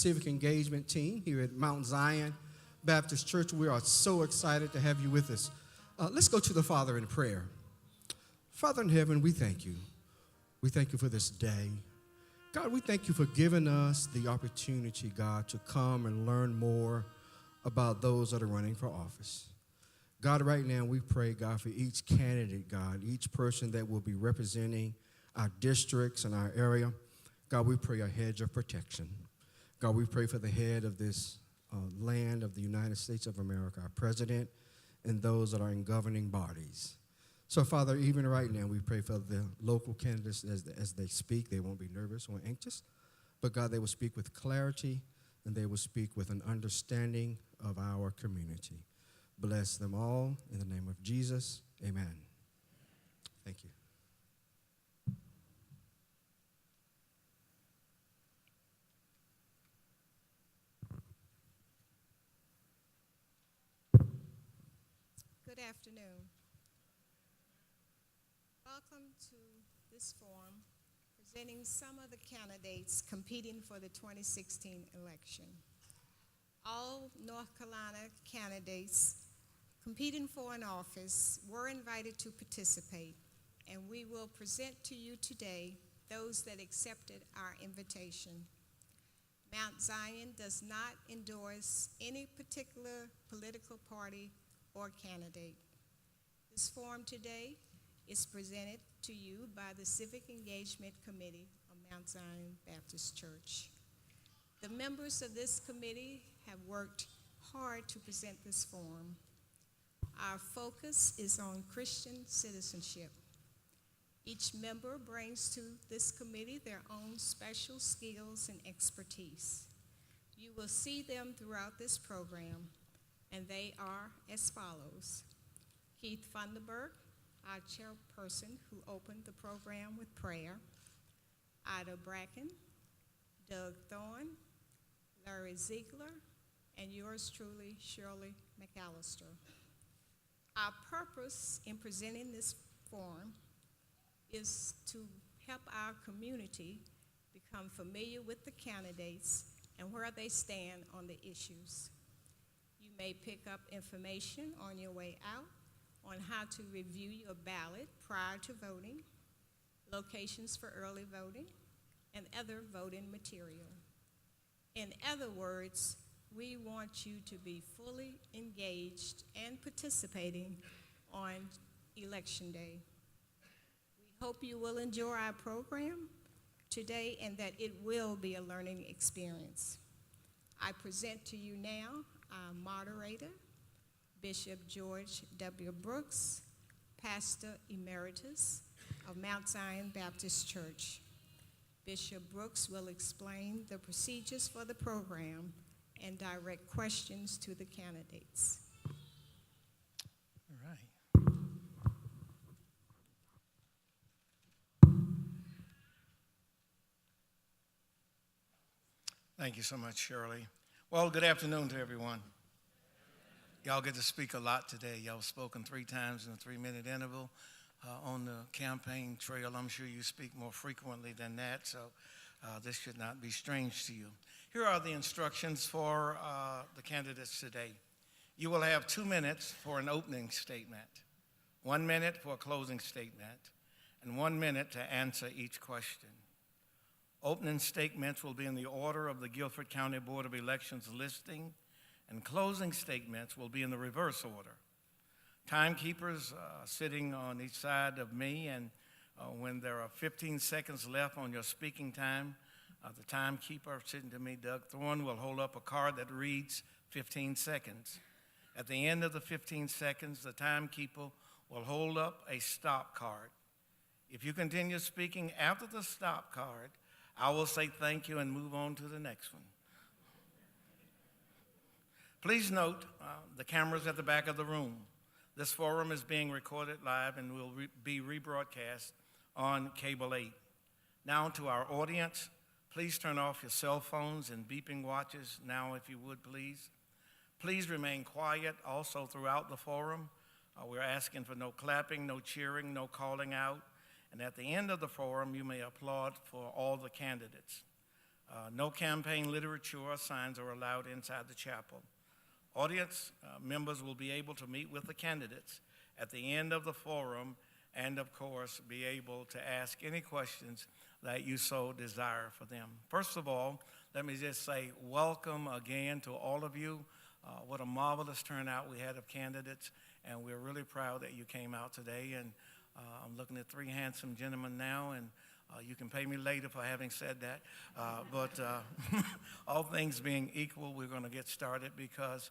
civic engagement team here at Mount Zion Baptist Church. We are so excited to have you with us. Let's go to the Father in prayer. Father in heaven, we thank you. We thank you for this day. God, we thank you for giving us the opportunity, God, to come and learn more about those that are running for office. God, right now we pray, God, for each candidate, God, each person that will be representing our districts and our area. God, we pray a hedge of protection. God, we pray for the head of this land of the United States of America, our president, and those that are in governing bodies. So, Father, even right now, we pray for the local candidates as they speak. They won't be nervous or anxious, but, God, they will speak with clarity, and they will speak with an understanding of our community. Bless them all in the name of Jesus. Amen. Thank you. Good afternoon. Welcome to this forum presenting some of the candidates competing for the 2016 election. All North Carolina candidates competing for an office were invited to participate, and we will present to you today those that accepted our invitation. Mount Zion does not endorse any particular political party or candidate. This forum today is presented to you by the Civic Engagement Committee of Mount Zion Baptist Church. The members of this committee have worked hard to present this forum. Our focus is on Christian citizenship. Each member brings to this committee their own special skills and expertise. You will see them throughout this program, and they are as follows. Keith Funderburg, our chairperson who opened the program with prayer. Ida Bracken, Doug Thorne, Larry Ziegler, and yours truly, Shirley McAllister. Our purpose in presenting this forum is to help our community become familiar with the candidates and where they stand on the issues. You may pick up information on your way out on how to review your ballot prior to voting, locations for early voting, and other voting material. In other words, we want you to be fully engaged and participating on Election Day. We hope you will enjoy our program today and that it will be a learning experience. I present to you now our moderator, Bishop George W. Brooks, Pastor Emeritus of Mount Zion Baptist Church. Bishop Brooks will explain the procedures for the program and direct questions to the candidates. All right. Thank you so much, Shirley. Well, good afternoon to everyone. Y'all get to speak a lot today. Y'all spoken 3 times in a 3-minute interval on the campaign trail. I'm sure you speak more frequently than that, so this should not be strange to you. Here are the instructions for the candidates today. You will have 2 minutes for an opening statement, 1 minute for a closing statement, and 1 minute to answer each question. Opening statements will be in the order of the Guilford County Board of Elections listing, and closing statements will be in the reverse order. Timekeepers sitting on each side of me, and when there are 15 seconds left on your speaking time, the timekeeper sitting to me, Doug Thorne, will hold up a card that reads 15 seconds. At the end of the 15 seconds, the timekeeper will hold up a stop card. If you continue speaking after the stop card, I will say thank you and move on to the next one. Please note the cameras at the back of the room. This forum is being recorded live and will be rebroadcast on Cable 8. Now to our audience, please turn off your cell phones and beeping watches now, if you would, please. Please remain quiet also throughout the forum. We're asking for no clapping, no cheering, no calling out. And at the end of the forum, you may applaud for all the candidates. No campaign literature or signs are allowed inside the chapel. Audience members will be able to meet with the candidates at the end of the forum and, of course, be able to ask any questions that you so desire for them. First of all, let me just say welcome again to all of you. What a marvelous turnout we had of candidates, and we're really proud that you came out today. And I'm looking at three handsome gentlemen now, and you can pay me later for having said that. But all things being equal, we're going to get started because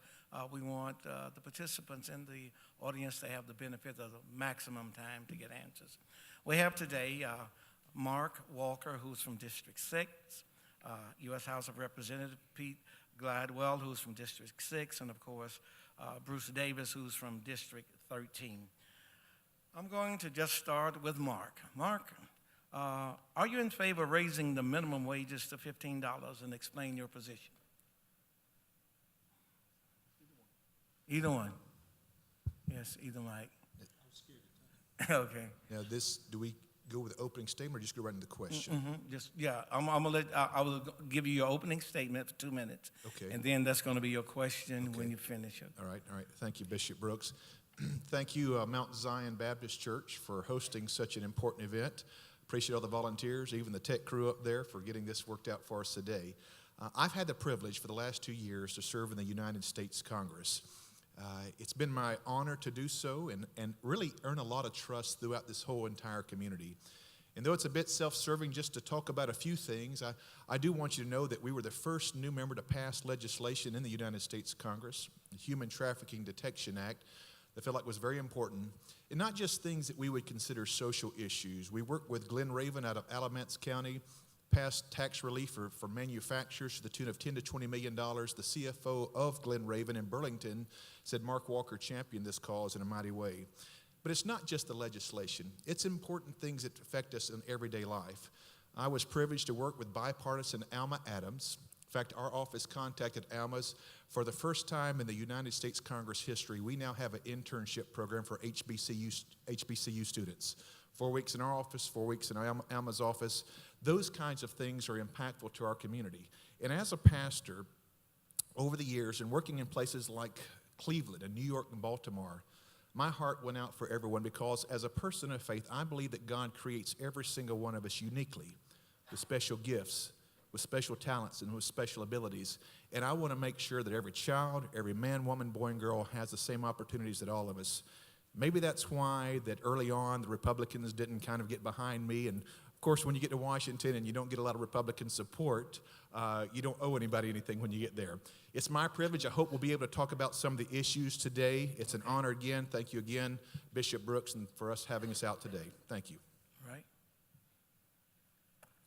we want the participants in the audience to have the benefit of the maximum time to get answers. We have today Mark Walker, who's from District 6, U.S. House of Representative Pete Gladwell, who's from District 6, and of course, Bruce Davis, who's from District 13. I'm going to just start with Mark. Mark, are you in favor of raising the minimum wages to $15 and explain your position? Either one. Yes, either Mike. Okay. Now, do we go with the opening statement or just go right into the question? I'm gonna I will give you your opening statement for 2 minutes. Okay. And then that's going to be your question Okay. when you finish it. All right. Thank you, Bishop Brooks. Thank you, Mount Zion Baptist Church, for hosting such an important event. Appreciate all the volunteers, even the tech crew up there, for getting this worked out for us today. I've had the privilege for the last 2 years to serve in the United States Congress. It's been my honor to do so and really earn a lot of trust throughout this whole entire community. And though it's a bit self-serving just to talk about a few things, I do want you to know that we were the first new member to pass legislation in the United States Congress, the Human Trafficking Detection Act, that I felt like was very important. And not just things that we would consider social issues. We worked with Glen Raven out of Alamance County, passed tax relief for manufacturers to the tune of $10 to $20 million. The CFO of Glen Raven in Burlington said Mark Walker championed this cause in a mighty way. But it's not just the legislation. It's important things that affect us in everyday life. I was privileged to work with bipartisan Alma Adams. In fact, our office contacted Alma's. For the first time in the United States Congress history, we now have an internship program for HBCU students. 4 weeks in our office, 4 weeks in Alma's office. Those kinds of things are impactful to our community. And as a pastor, over the years, and working in places like Cleveland and New York and Baltimore, my heart went out for everyone because as a person of faith, I believe that God creates every single one of us uniquely with special gifts, with special talents, and with special abilities. And I want to make sure that every child, every man, woman, boy, and girl has the same opportunities that all of us. Maybe that's why that early on the Republicans didn't kind of get behind me. And of course, when you get to Washington and you don't get a lot of Republican support, you don't owe anybody anything when you get there. It's my privilege. I hope we'll be able to talk about some of the issues today. It's an honor again. Thank you again, Bishop Brooks, and for us having us out today. Thank you. Right?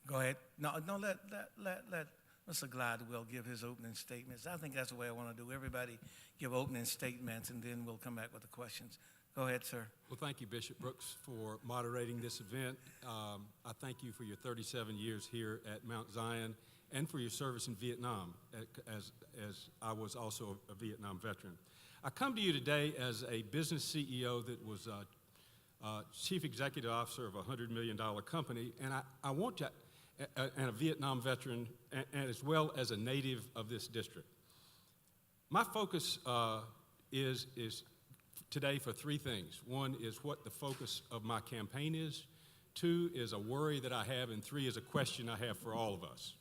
Go ahead. No, let Mr. Gladwell give his opening statements. I think that's the way I want to do. Everybody give opening statements, and then we'll come back with the questions. Go ahead, sir. Well, thank you, Bishop Brooks, for moderating this event. I thank you for your 37 years here at Mount Zion and for your service in Vietnam, as I was also a Vietnam veteran. I come to you today as a business CEO that was chief executive officer of a $100 million company, and I want to, and a Vietnam veteran, and as well as a native of this district. My focus is today for three things. One is what the focus of my campaign is. Two is a worry that I have, and three is a question I have for all of us.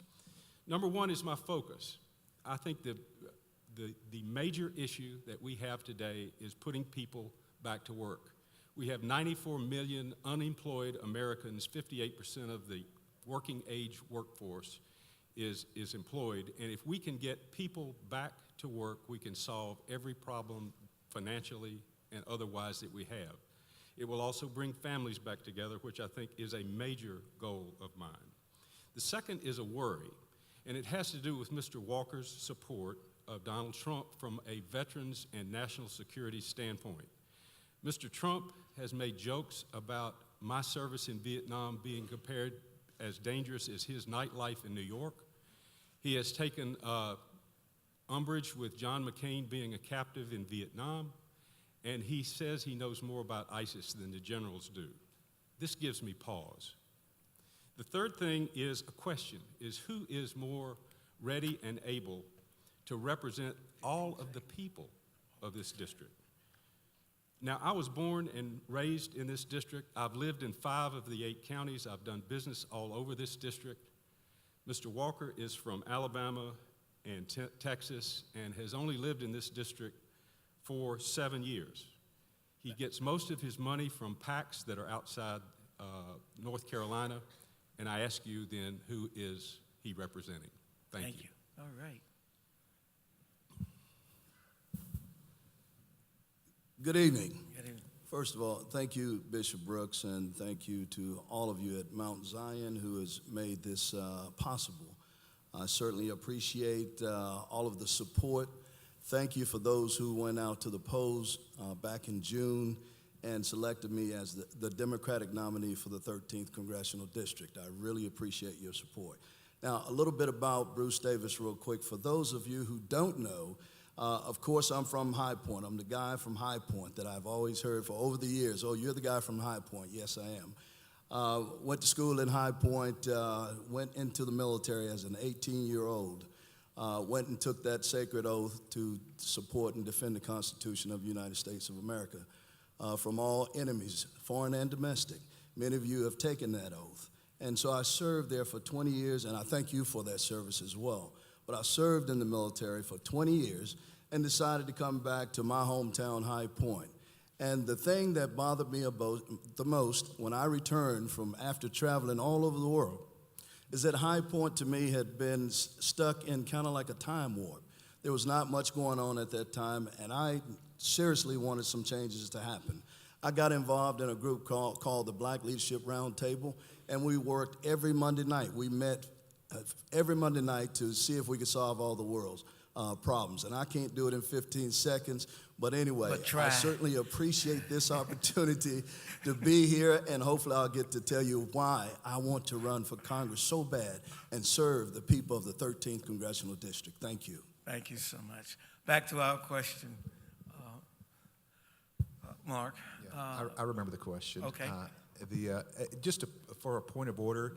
Number one is my focus. I think the major issue that we have today is putting people back to work. We have 94 million unemployed Americans. 58% of the working age workforce is employed. And if we can get people back to work, we can solve every problem financially and otherwise that we have. It will also bring families back together, which I think is a major goal of mine. The second is a worry, and it has to do with Mr. Walker's support of Donald Trump from a veterans and national security standpoint. Mr. Trump has made jokes about my service in Vietnam being compared as dangerous as his nightlife in New York. He has taken umbrage with John McCain being a captive in Vietnam, and he says he knows more about ISIS than the generals do. This gives me pause. The third thing is a question, is who is more ready and able to represent all of the people of this district? Now, I was born and raised in this district. I've lived in 5 of the 8 counties. I've done business all over this district. Mr. Walker is from Alabama and Texas and has only lived in this district for 7 years. He gets most of his money from PACs that are outside North Carolina. And I ask you then, who is he representing? Thank you. All right. Good evening. Good evening. First of all, thank you, Bishop Brooks, and thank you to all of you at Mount Zion who has made this possible. I certainly appreciate all of the support. Thank you for those who went out to the polls back in June and selected me as the Democratic nominee for the 13th Congressional District. I really appreciate your support. Now, a little bit about Bruce Davis real quick. For those of you who don't know, of course, I'm from High Point. I'm the guy from High Point that I've always heard for over the years. Oh, you're the guy from High Point. Yes, I am. Went to school in High Point, went into the military as an 18-year-old. Went and took that sacred oath to support and defend the Constitution of the United States of America from all enemies, foreign and domestic. Many of you have taken that oath. And so I served there for 20 years, and I thank you for that service as well. But I served in the military for 20 years and decided to come back to my hometown, High Point. And the thing that bothered me the most when I returned from after traveling all over the world is that High Point to me had been stuck in kind of like a time warp. There was not much going on at that time, and I seriously wanted some changes to happen. I got involved in a group called the Black Leadership Roundtable, and we worked every Monday night. We met every Monday night to see if we could solve all the world's problems. And I can't do it in 15 seconds, but anyway, I certainly appreciate this opportunity to be here, and hopefully I'll get to tell you why I want to run for Congress so bad and serve the people of the 13th Congressional District. Thank you. Thank you so much. Back to our question, Mark. Yeah, I remember the question. Okay. For a point of order,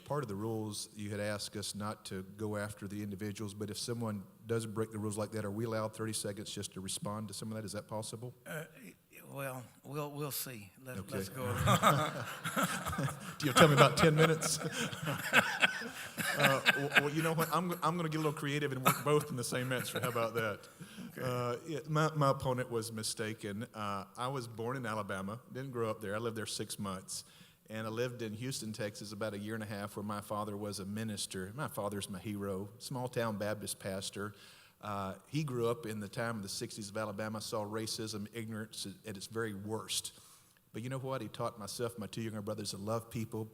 part of the rules, you had asked us not to go after the individuals, but if someone does break the rules like that, are we allowed 30 seconds just to respond to some of that? Is that possible? Well, we'll see. Let's go. Do you tell me about 10 minutes? Well, you know what? I'm going to get a little creative and work both in the same answer. How about that? Okay. My opponent was mistaken. I was born in Alabama, didn't grow up there. I lived there 6 months. And I lived in Houston, Texas, about a year and a half, where my father was a minister. My father's my hero, small-town Baptist pastor. He grew up in the time of the 60s of Alabama, saw racism, ignorance at its very worst. But you know what? He taught myself, my 2 younger brothers, to love people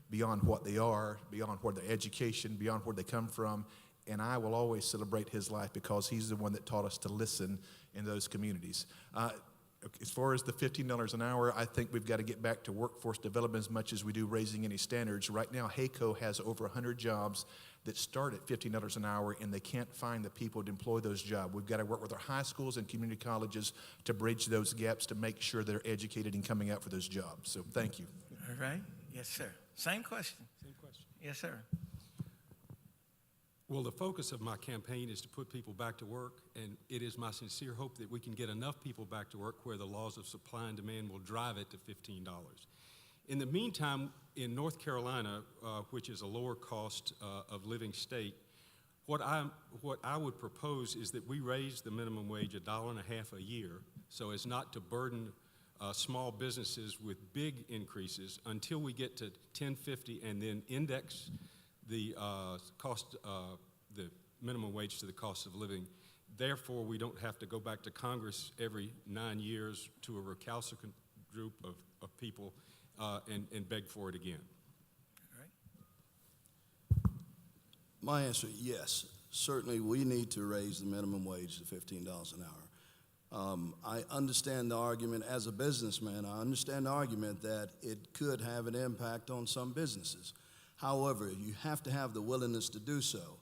beyond what they are, beyond where their education, beyond where they come from. And I will always celebrate his life because he's the one that taught us to listen in those communities. As far as the $15 an hour, I think we've got to get back to workforce development as much as we do raising any standards. Right now, HACO has over 100 jobs that start at $15 an hour, and they can't find the people to employ those jobs. We've got to work with our high schools and community colleges to bridge those gaps to make sure they're educated and coming out for those jobs. So thank you. All right. Yes, sir. Same question. Same question. Yes, sir. Well, the focus of my campaign is to put people back to work, and it is my sincere hope that we can get enough people back to work where the laws of supply and demand will drive it to $15. In the meantime, in North Carolina, which is a lower cost of living state, what I would propose is that we raise the minimum wage $1.50 a year so as not to burden small businesses with big increases until we get to $10.50 and then index the the minimum wage to the cost of living. Therefore, we don't have to go back to Congress every 9 years to a recalcitrant group of people and beg for it again. All right. My answer, yes. Certainly, we need to raise the minimum wage to $15 an hour. I understand the argument as a businessman. I understand the argument that it could have an impact on some businesses. However, you have to have the willingness to do so.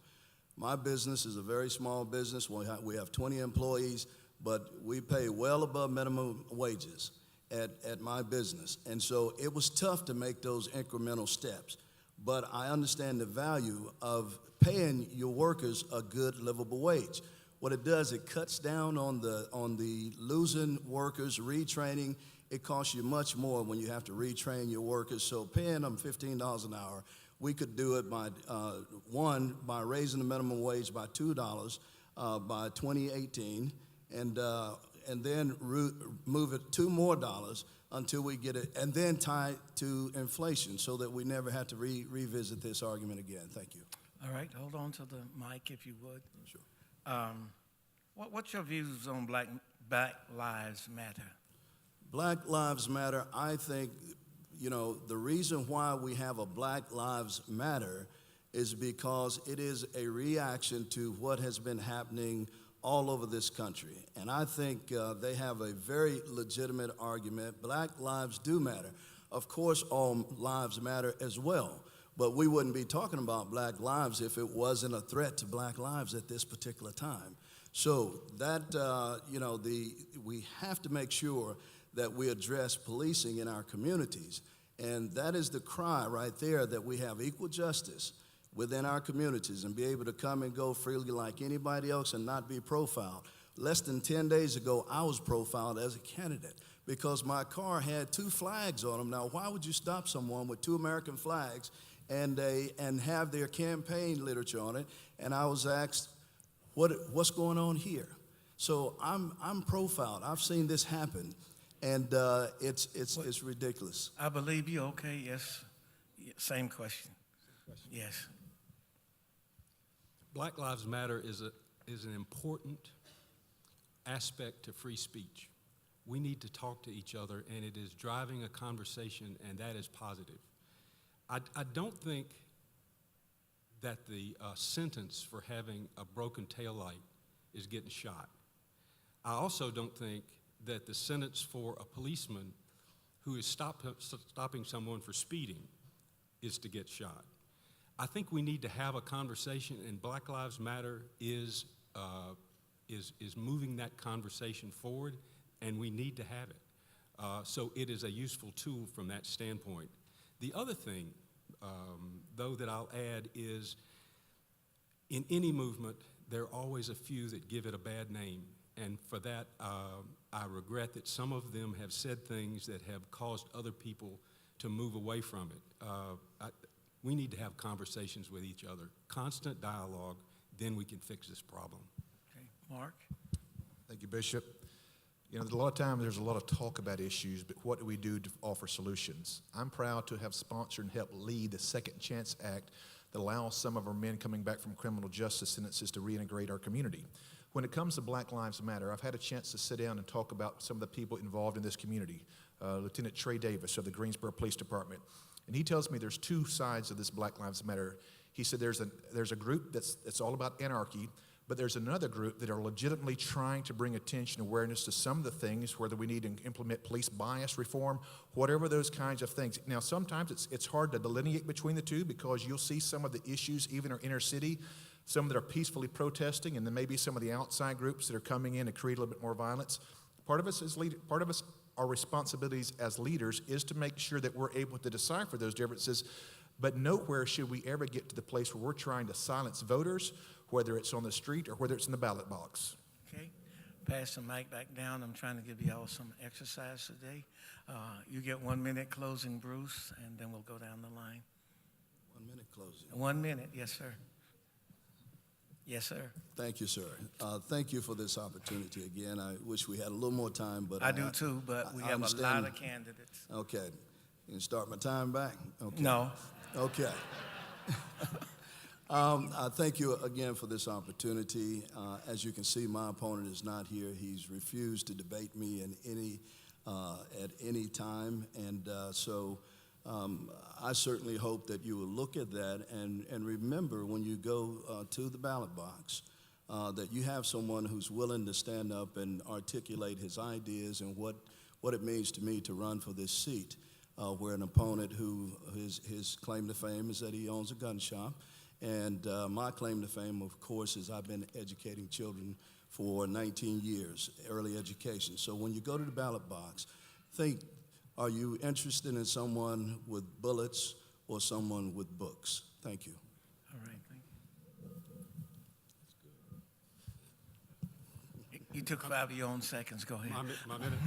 My business is a very small business. We have 20 employees, but we pay well above minimum wages at my business. And so it was tough to make those incremental steps. but I understand the value of paying your workers a good livable wage. What it does, it cuts down on the losing workers, retraining. It costs you much more when you have to retrain your workers. So paying them $15 an hour, we could do it by by raising the minimum wage by $2 by 2018, and then move it $2 more until we get it, and then tie it to inflation so that we never have to revisit this argument again. Thank you. All right, hold on to the mic if you would. Sure. What's your views on Black Lives Matter? Black Lives Matter, I think, the reason why we have a Black Lives Matter is because it is a reaction to what has been happening all over this country. And I think they have a very legitimate argument. Black lives do matter. Of course, all lives matter as well. But we wouldn't be talking about black lives if it wasn't a threat to black lives at this particular time. So that, we have to make sure that we address policing in our communities. And that is the cry right there, that we have equal justice within our communities and be able to come and go freely like anybody else and not be profiled. Less than 10 days ago, I was profiled as a candidate because my car had 2 flags on them. Now, why would you stop someone with 2 American flags and have their campaign literature on it? And I was asked, what's going on here? So I'm profiled. I've seen this happen, and it's ridiculous. I believe you. Okay, yes. Same question. Yes. Black Lives Matter is an important aspect to free speech. We need to talk to each other, and it is driving a conversation, and that is positive. I don't think that the sentence for having a broken taillight is getting shot. I also don't think that the sentence for a policeman who is stopping someone for speeding is to get shot. I think we need to have a conversation, and Black Lives Matter is moving that conversation forward, and we need to have it. So it is a useful tool from that standpoint. The other thing, though, that I'll add is in any movement, there are always a few that give it a bad name. And for that, I regret that some of them have said things that have caused other people to move away from it. We need to have conversations with each other, constant dialogue, then we can fix this problem. Okay, Mark? Thank you, Bishop. A lot of times there's a lot of talk about issues, but what do we do to offer solutions? I'm proud to have sponsored and helped lead the Second Chance Act that allows some of our men coming back from criminal justice sentences to reintegrate our community. When it comes to Black Lives Matter, I've had a chance to sit down and talk about some of the people involved in this community. Lieutenant Trey Davis of the Greensboro Police Department. And he tells me there's 2 sides of this Black Lives Matter. He said there's a group that's all about anarchy, but there's another group that are legitimately trying to bring attention, awareness to some of the things, whether we need to implement police bias reform, whatever those kinds of things. Now, sometimes it's hard to delineate between the two because you'll see some of the issues, even in our inner city, some that are peacefully protesting, and then maybe some of the outside groups that are coming in to create a little bit more violence. Part of us, our responsibilities as leaders is to make sure that we're able to decipher those differences, but nowhere should we ever get to the place where we're trying to silence voters, whether it's on the street or whether it's in the ballot box. Okay. Pass the mic back down. I'm trying to give you all some exercise today. You get 1 minute closing, Bruce, and then we'll go down the line. 1 minute closing. 1 minute, yes, sir. Yes, sir. Thank you, sir. Thank you for this opportunity again. I wish we had a little more time, but I do too, but we have a lot of candidates. Okay. You can start my time back? Okay. No. Okay. I thank you again for this opportunity. As you can see, my opponent is not here. He's refused to debate me at any time, and so I certainly hope that you will look at that and remember when you go to the ballot box that you have someone who's willing to stand up and articulate his ideas and what it means to me to run for this seat, where an opponent who his claim to fame is that he owns a gun shop. And my claim to fame, of course, is I've been educating children for 19 years, early education. So when you go to the ballot box, think, are you interested in someone with bullets or someone with books. Thank you. All right, thank you. You took 5 of your own seconds. Go ahead. My minute.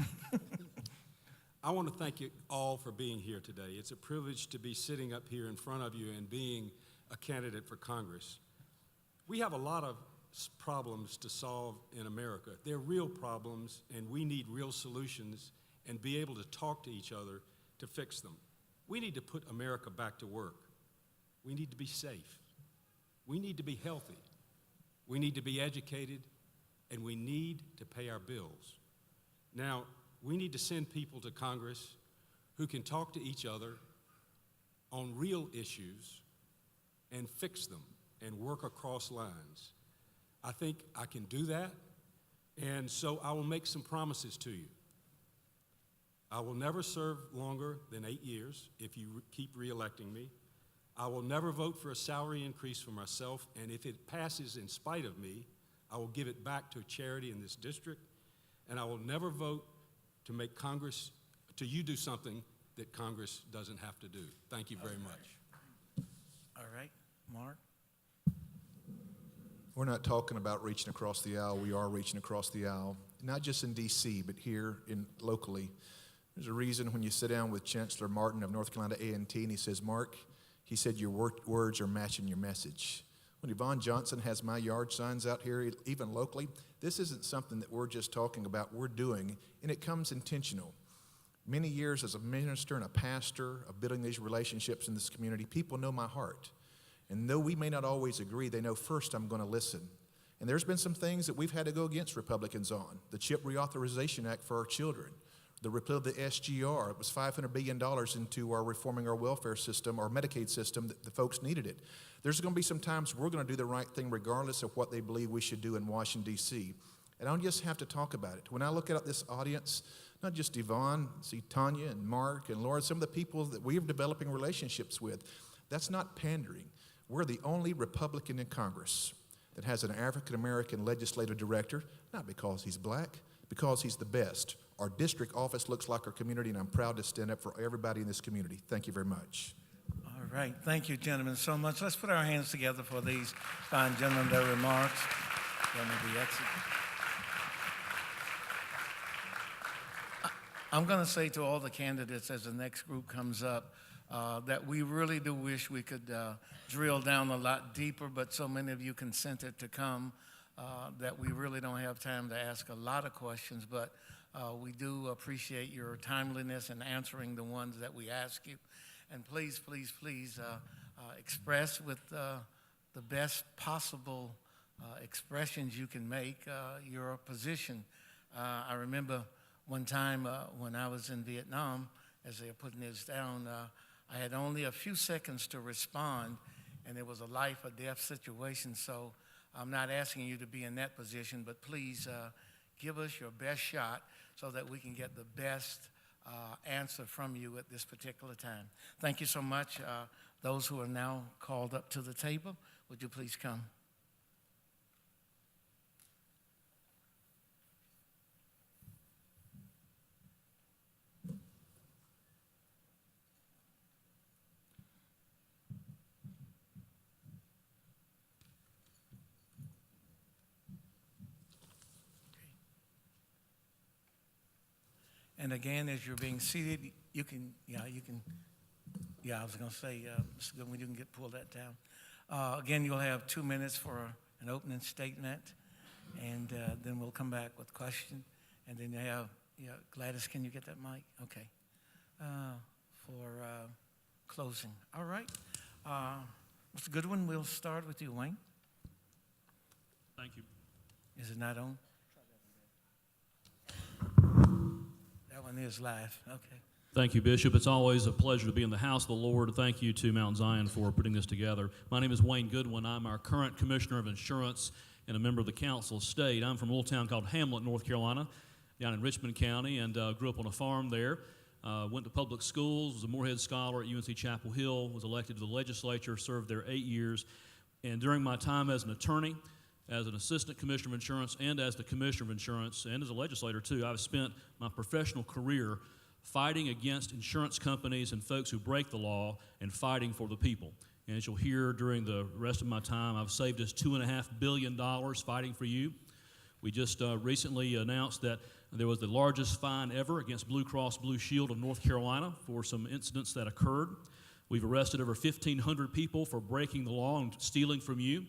I want to thank you all for being here today. It's a privilege to be sitting up here in front of you and being a candidate for Congress. We have a lot of problems to solve in America. They're real problems, and we need real solutions and be able to talk to each other to fix them. We need to put America back to work. We need to be safe. We need to be healthy. We need to be educated, and we need to pay our bills. Now, we need to send people to Congress who can talk to each other on real issues and fix them and work across lines. I think I can do that, and so I will make some promises to you. I will never serve longer than 8 years if you keep reelecting me. I will never vote for a salary increase for myself, and if it passes in spite of me, I will give it back to a charity in this district, and I will never vote to make Congress, to you do something that Congress doesn't have to do. Thank you very much. All right, Mark. We're not talking about reaching across the aisle. We are reaching across the aisle, not just in D.C., but here locally. There's a reason when you sit down with Chancellor Martin of North Carolina A&T, and he says, Mark, he said, your words are matching your message. When Yvonne Johnson has my yard signs out here, even locally, this isn't something that we're just talking about, we're doing, and it comes intentional. Many years as a minister and a pastor of building these relationships in this community, people know my heart. And though we may not always agree, they know first I'm going to listen. And there's been some things that we've had to go against Republicans on. The CHIP Reauthorization Act for our children, the repeal of the SGR. It was $500 billion into our reforming our welfare system, our Medicaid system, that the folks needed it. There's going to be some times we're going to do the right thing regardless of what they believe we should do in Washington, D.C. And I don't just have to talk about it. When I look at this audience, not just Yvonne, see Tanya and Mark and Laura, some of the people that we are developing relationships with, that's not pandering. We're the only Republican in Congress that has an African-American legislative director, not because he's black, because he's the best. Our district office looks like our community, and I'm proud to stand up for everybody in this community. Thank you very much. All right. Thank you, gentlemen, so much. Let's put our hands together for these fine gentlemen, their remarks. Let me be excellent. I'm going to say to all the candidates as the next group comes up that we really do wish we could drill down a lot deeper, but so many of you consented to come that we really don't have time to ask a lot of questions, but we do appreciate your timeliness in answering the ones that we ask you. And please, please, please express with the best possible expressions you can make your position. I remember one time when I was in Vietnam, as they're putting this down, I had only a few seconds to respond, and it was a life or death situation. So I'm not asking you to be in that position, but please give us your best shot so that we can get the best answer from you at this particular time. Thank you so much. Those who are now called up to the table, would you please come? And again, as you're being seated, you can, I was going to say, Mr. Goodwin, you can pull that down. Again, you'll have 2 minutes for an opening statement, and then we'll come back with question. And then you have, Gladys, can you get that mic? Okay. For closing. All right. Mr. Goodwin, we'll start with you, Wayne. Thank you. Is it not on? That one is live. Okay. Thank you, Bishop. It's always a pleasure to be in the house of the Lord. Thank you to Mount Zion for putting this together. My name is Wayne Goodwin. I'm our current Commissioner of Insurance and a member of the Council of State. I'm from a little town called Hamlet, North Carolina, down in Richmond County, and grew up on a farm there. Went to public schools, was a Moorhead Scholar at UNC Chapel Hill, was elected to the legislature, served there 8 years. And during my time as an attorney, as an assistant commissioner of insurance, and as the commissioner of insurance, and as a legislator too, I've spent my professional career fighting against insurance companies and folks who break the law and fighting for the people. And as you'll hear during the rest of my time, I've saved us $2.5 billion fighting for you. We just recently announced that there was the largest fine ever against Blue Cross Blue Shield of North Carolina for some incidents that occurred. We've arrested over 1,500 people for breaking the law and stealing from you,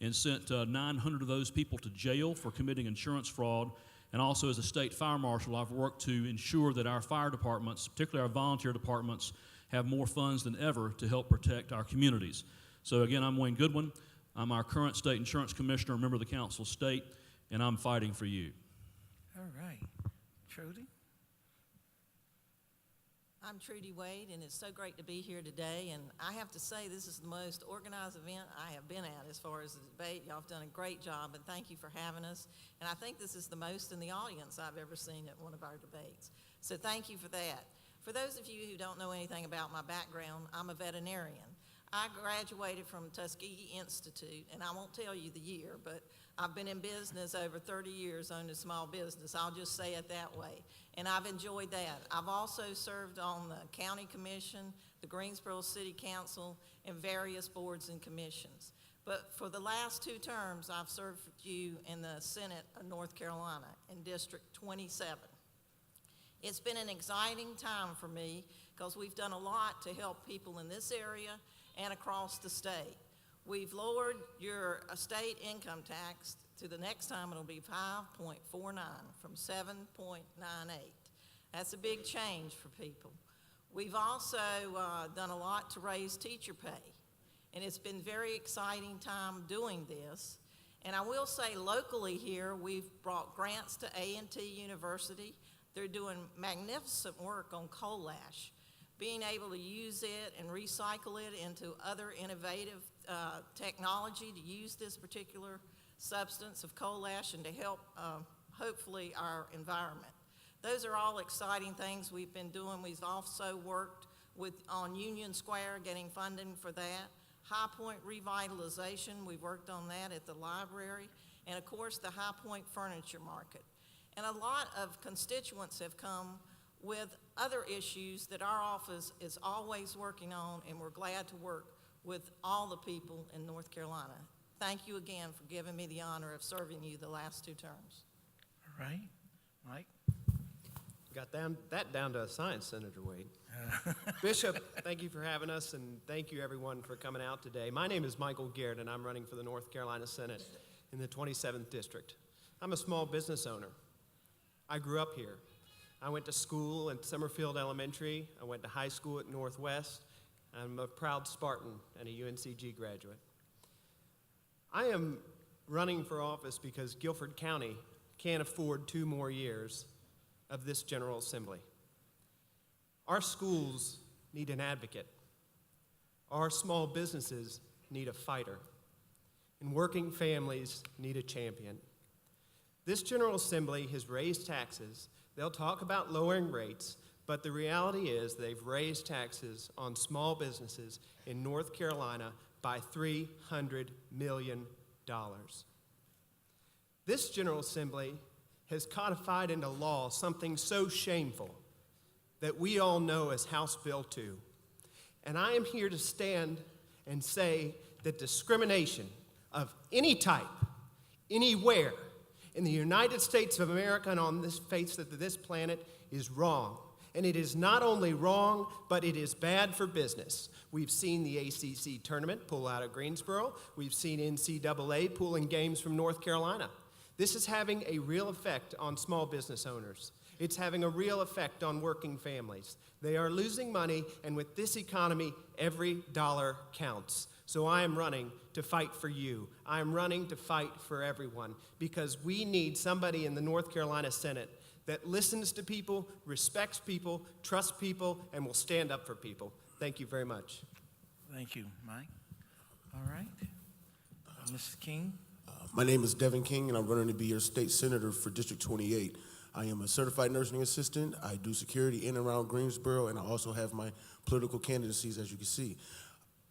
and sent 900 of those people to jail for committing insurance fraud. And also, as a state fire marshal, I've worked to ensure that our fire departments, particularly our volunteer departments, have more funds than ever to help protect our communities. So again, I'm Wayne Goodwin. I'm our current state insurance commissioner, a member of the Council of State, and I'm fighting for you. All right. Trudy? I'm Trudy Wade, and it's so great to be here today. And I have to say, this is the most organized event I have been at as far as the debate. Y'all have done a great job, and thank you for having us. And I think this is the most in the audience I've ever seen at one of our debates. So thank you for that. For those of you who don't know anything about my background, I'm a veterinarian. I graduated from Tuskegee Institute, and I won't tell you the year, but I've been in business over 30 years, owned a small business. I'll just say it that way. And I've enjoyed that. I've also served on the county commission, the Greensboro City Council, and various boards and commissions. But for the last 2 terms, I've served you in the Senate of North Carolina in District 27. It's been an exciting time for me because we've done a lot to help people in this area and across the state. We've lowered your state income tax to the next time it'll be 5.49 from 7.98. That's a big change for people. We've also done a lot to raise teacher pay, and it's been very exciting time doing this. And I will say locally here, we've brought grants to A&T University. They're doing magnificent work on coal ash, being able to use it and recycle it into other innovative technology to use this particular substance of coal ash and to help, hopefully, our environment. Those are all exciting things we've been doing. We've also worked on Union Square, getting funding for that. High Point revitalization, we've worked on that at the library. And of course, the High Point Furniture Market. And a lot of constituents have come with other issues that our office is always working on, and we're glad to work with all the people in North Carolina. Thank you again for giving me the honor of serving you the last 2 terms. All right. Mike? Got that down to a science, Senator Wade. Bishop, thank you for having us, and thank you everyone for coming out today. My name is Michael Garrett, and I'm running for the North Carolina Senate in the 27th District. I'm a small business owner. I grew up here. I went to school at Summerfield Elementary. I went to high school at Northwest. I'm a proud Spartan and a UNCG graduate. I am running for office because Guilford County can't afford 2 more years of this General Assembly. Our schools need an advocate. Our small businesses need a fighter. And working families need a champion. This General Assembly has raised taxes. They'll talk about lowering rates, but the reality is they've raised taxes on small businesses in North Carolina by $300 million. This General Assembly has codified into law something so shameful that we all know as House Bill 2. And I am here to stand and say that discrimination of any type, anywhere, in the United States of America and on this face of this planet is wrong. And it is not only wrong, but it is bad for business. We've seen the ACC tournament pull out of Greensboro. We've seen NCAA pulling games from North Carolina. This is having a real effect on small business owners. It's having a real effect on working families. They are losing money, and with this economy, every dollar counts. So I am running to fight for you. I am running to fight for everyone because we need somebody in the North Carolina Senate that listens to people, respects people, trusts people, and will stand up for people. Thank you very much. Thank you, Mike. All right. Mrs. King? My name is Devin King, and I'm running to be your state senator for District 28. I am a certified nursing assistant. I do security in and around Greensboro, and I also have my political candidacies, as you can see.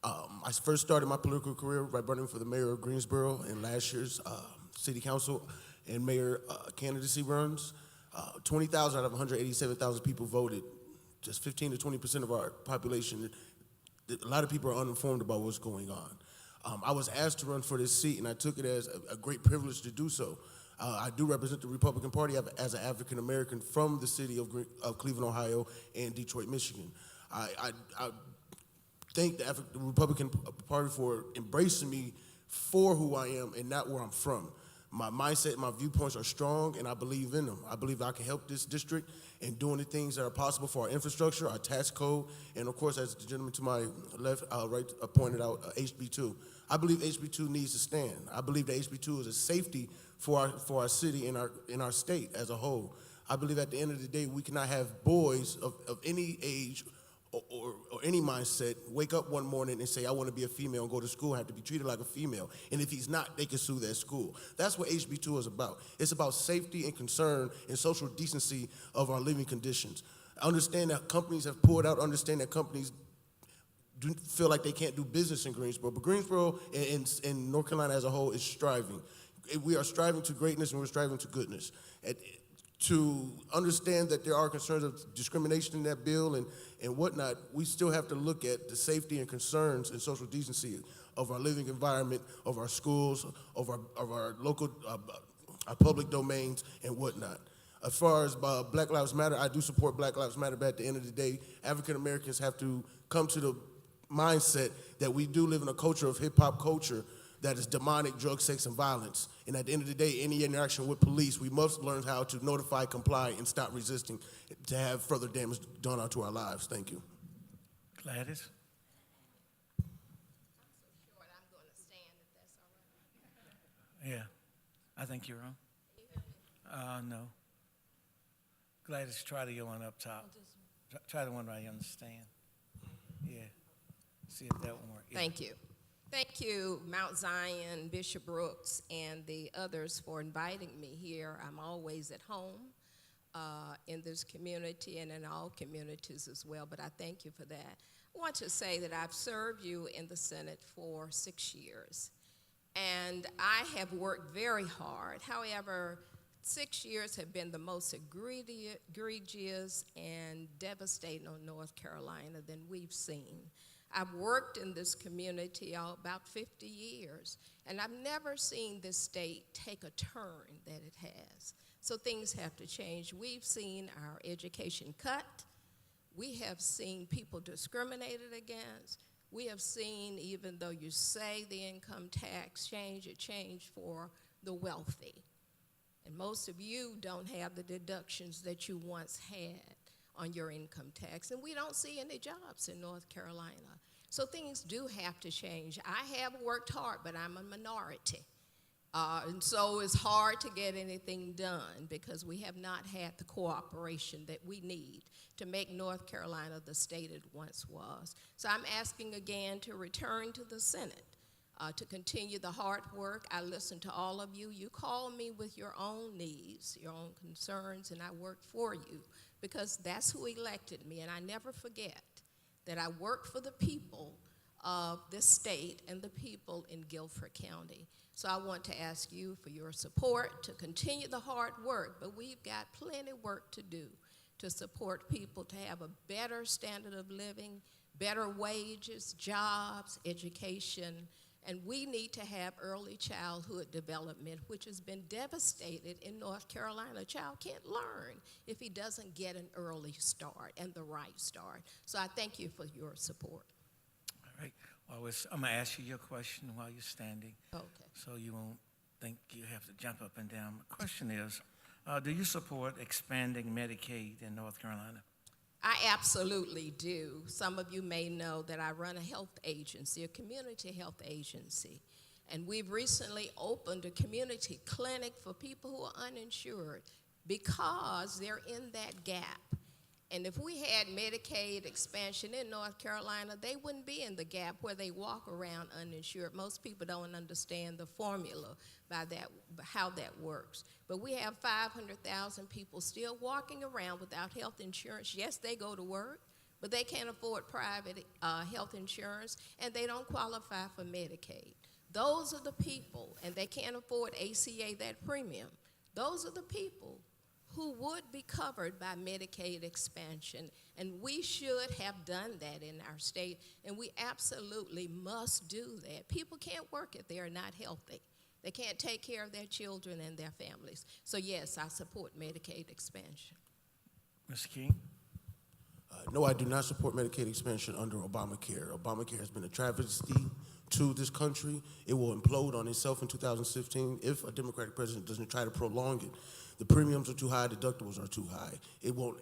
I first started my political career by running for the mayor of Greensboro in last year's city council and mayor candidacy runs. 20,000 out of 187,000 people voted just 15 to 20% of our population, a lot of people are uninformed about what's going on. I was asked to run for this seat, and I took it as a great privilege to do so. I do represent the Republican Party as an African American from the city of Cleveland, Ohio, and Detroit, Michigan. I thank the Republican Party for embracing me for who I am and not where I'm from. My mindset, my viewpoints are strong, and I believe in them. I believe I can help this district in doing the things that are possible for our infrastructure, our tax code, and of course, as the gentleman to my left, right, pointed out, HB2. I believe HB2 needs to stand. I believe that HB2 is a safety for our city and our state as a whole. I believe at the end of the day, we cannot have boys of any age or any mindset wake up one morning and say, I want to be a female and go to school and have to be treated like a female. And if he's not, they can sue that school. That's what HB2 is about. It's about safety and concern and social decency of our living conditions. I understand that companies have pulled out, understand that companies do feel like they can't do business in Greensboro, but Greensboro and North Carolina as a whole is striving. We are striving to greatness and we're striving to goodness. To understand that there are concerns of discrimination in that bill and whatnot, we still have to look at the safety and concerns and social decency of our living environment, of our schools, of our local, our public domains and whatnot. As far as Black Lives Matter, I do support Black Lives Matter, but at the end of the day, African Americans have to come to the mindset that we do live in a culture of hip-hop culture that is demonic, drug, sex, and violence. And at the end of the day, any interaction with police, we must learn how to notify, comply, and stop resisting to have further damage done onto our lives. Thank you. Gladys? I'm so short, I'm going to stand if that's all right. Yeah. I think you're on. No. Gladys, try the one up top. Try the one where I understand. Yeah. See if that one works. Yeah. Thank you. Thank you, Mount Zion, Bishop Brooks, and the others for inviting me here. I'm always at home in this community and in all communities as well, but I thank you for that. I want to say that I've served you in the Senate for 6 years, and I have worked very hard. However, 6 years have been the most egregious and devastating on North Carolina than we've seen. I've worked in this community about 50 years, and I've never seen this state take a turn that it has. So things have to change. We've seen our education cut. We have seen people discriminated against. We have seen, even though you say the income tax change, it changed for the wealthy. And most of you don't have the deductions that you once had on your income tax, and we don't see any jobs in North Carolina. So things do have to change. I have worked hard, but I'm a minority. And so it's hard to get anything done because we have not had the cooperation that we need to make North Carolina the state it once was. So I'm asking again to return to the Senate, to continue the hard work. I listen to all of you. You call me with your own needs, your own concerns, and I work for you because that's who elected me. And I never forget that I work for the people of this state and the people in Guilford County. So I want to ask you for your support to continue the hard work, but we've got plenty of work to do to support people to have a better standard of living, better wages, jobs, education, and we need to have early childhood development, which has been devastated in North Carolina. A child can't learn if he doesn't get an early start and the right start. So I thank you for your support. All right. Well, I'm going to ask you your question while you're standing. Okay. So you won't think you have to jump up and down. The question is, do you support expanding Medicaid in North Carolina? I absolutely do. Some of you may know that I run a health agency, a community health agency. And we've recently opened a community clinic for people who are uninsured because they're in that gap. And if we had Medicaid expansion in North Carolina, they wouldn't be in the gap where they walk around uninsured. Most people don't understand the formula by that, how that works. But we have 500,000 people still walking around without health insurance. Yes, they go to work, but they can't afford private health insurance, and they don't qualify for Medicaid. Those are the people, and they can't afford ACA, that premium. Those are the people who would be covered by Medicaid expansion. And we should have done that in our state, and we absolutely must do that. People can't work if they're not healthy. They can't take care of their children and their families. So yes, I support Medicaid expansion. Mr. King? No, I do not support Medicaid expansion under Obamacare. Obamacare has been a travesty to this country. It will implode on itself in 2016 if a Democratic president doesn't try to prolong it. The premiums are too high, deductibles are too high. It won't.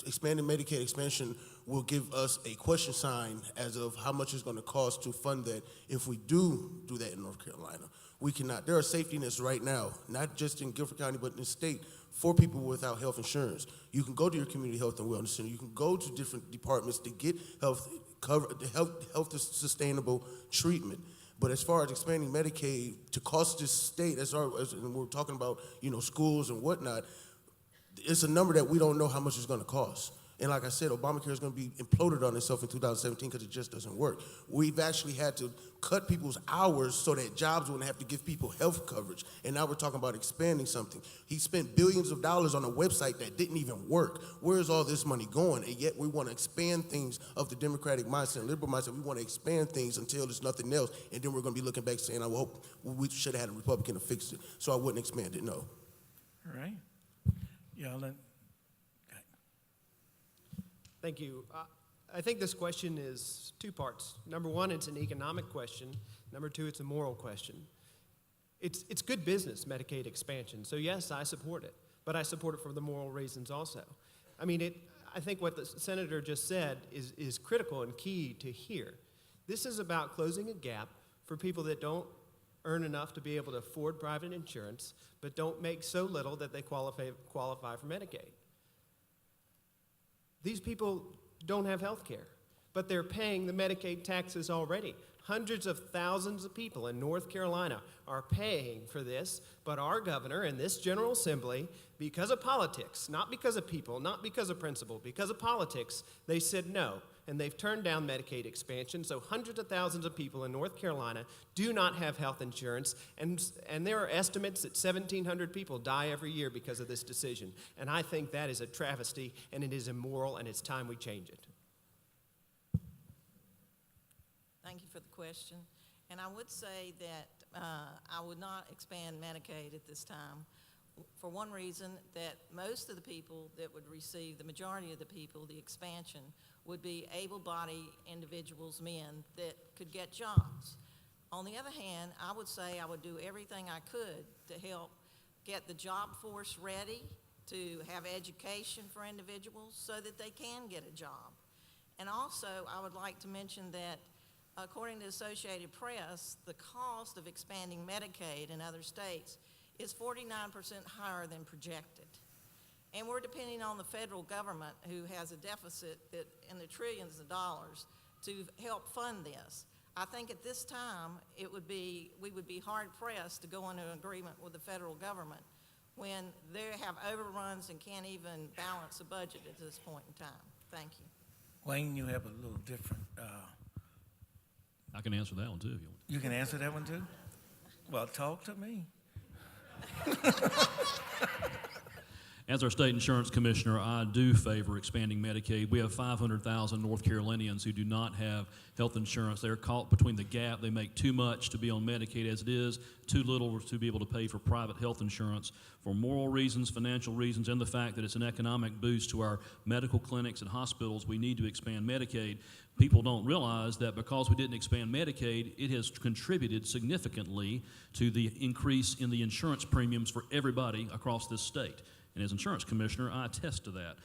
Expanding Medicaid expansion will give us a question sign as of how much it's going to cost to fund that if we do that in North Carolina. We cannot. There are safety nets right now, not just in Guilford County, but in the state, for people without health insurance. You can go to your community health and wellness center. You can go to different departments to get health sustainable treatment. But as far as expanding Medicaid to cost this state, and we're talking about schools and whatnot, it's a number that we don't know how much it's going to cost. And like I said, Obamacare is going to be imploded on itself in 2017 because it just doesn't work. We've actually had to cut people's hours so that jobs wouldn't have to give people health coverage. And now we're talking about expanding something. He spent billions of dollars on a website that didn't even work. Where is all this money going? And yet we want to expand things of the Democratic mindset, liberal mindset. We want to expand things until there's nothing else. And then we're going to be looking back saying, I hope we should have had a Republican to fix it. So I wouldn't expand it, no. All right. Y'all, Thank you. I think this question is two parts. Number one, it's an economic question. Number two, it's a moral question. It's good business, Medicaid expansion. So yes, I support it, but I support it for the moral reasons also. I mean, I think what the senator just said is critical and key to hear. This is about closing a gap for people that don't earn enough to be able to afford private insurance, but don't make so little that they qualify for Medicaid. These people don't have health care, but they're paying the Medicaid taxes already. Hundreds of thousands of people in North Carolina are paying for this, but our governor and this General Assembly, because of politics, not because of people, not because of principle, because of politics, they said no, and they've turned down Medicaid expansion, so hundreds of thousands of people in North Carolina do not have health insurance, and there are estimates that 1,700 people die every year because of this decision, and I think that is a travesty, and it is immoral, and it's time we change it. Thank you for the question. And I would say that I would not expand Medicaid at this time for one reason, that most of the people that would receive, the majority of the people, the expansion, would be able-bodied individuals, men, that could get jobs. On the other hand, I would say I would do everything I could to help get the job force ready to have education for individuals so that they can get a job. And also, I would like to mention that according to the Associated Press, the cost of expanding Medicaid in other states is 49% higher than projected. And we're depending on the federal government, who has a deficit that in the trillions of dollars, to help fund this. I think at this time, we would be hard-pressed to go into an agreement with the federal government when they have overruns and can't even balance a budget at this point in time. Thank you. Wayne, you have a little different. I can answer that one too if you want. You can answer that one too? Well, talk to me. As our state insurance commissioner, I do favor expanding Medicaid. We have 500,000 North Carolinians who do not have health insurance. They're caught between the gap. They make too much to be on Medicaid as it is, too little to be able to pay for private health insurance. For moral reasons, financial reasons, and the fact that it's an economic boost to our medical clinics and hospitals, we need to expand Medicaid. People don't realize that because we didn't expand Medicaid, it has contributed significantly to the increase in the insurance premiums for everybody across this state. And as insurance commissioner, I attest to that.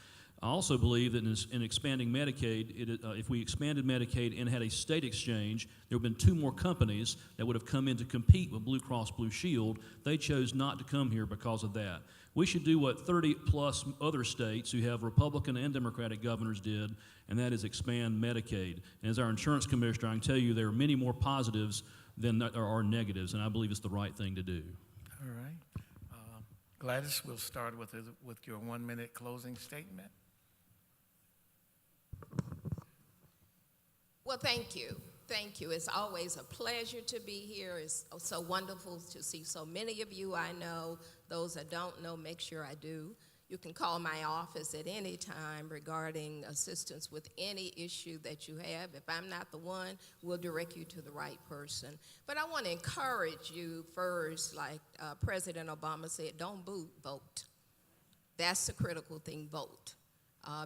I also believe that in expanding Medicaid, if we expanded Medicaid and had a state exchange, there would have been 2 more companies that would have come in to compete with Blue Cross Blue Shield. They chose not to come here because of that. We should do what 30-plus other states who have Republican and Democratic governors did, and that is expand Medicaid. And as our insurance commissioner, I can tell you there are many more positives than there are negatives, and I believe it's the right thing to do. All right. Gladys, we'll start with your 1-minute closing statement. Well, thank you. Thank you. It's always a pleasure to be here. It's so wonderful to see so many of you I know. Those I don't know, make sure I do. You can call my office at any time regarding assistance with any issue that you have. If I'm not the one, we'll direct you to the right person. But I want to encourage you first, like President Obama said, don't boo, vote. That's the critical thing, vote.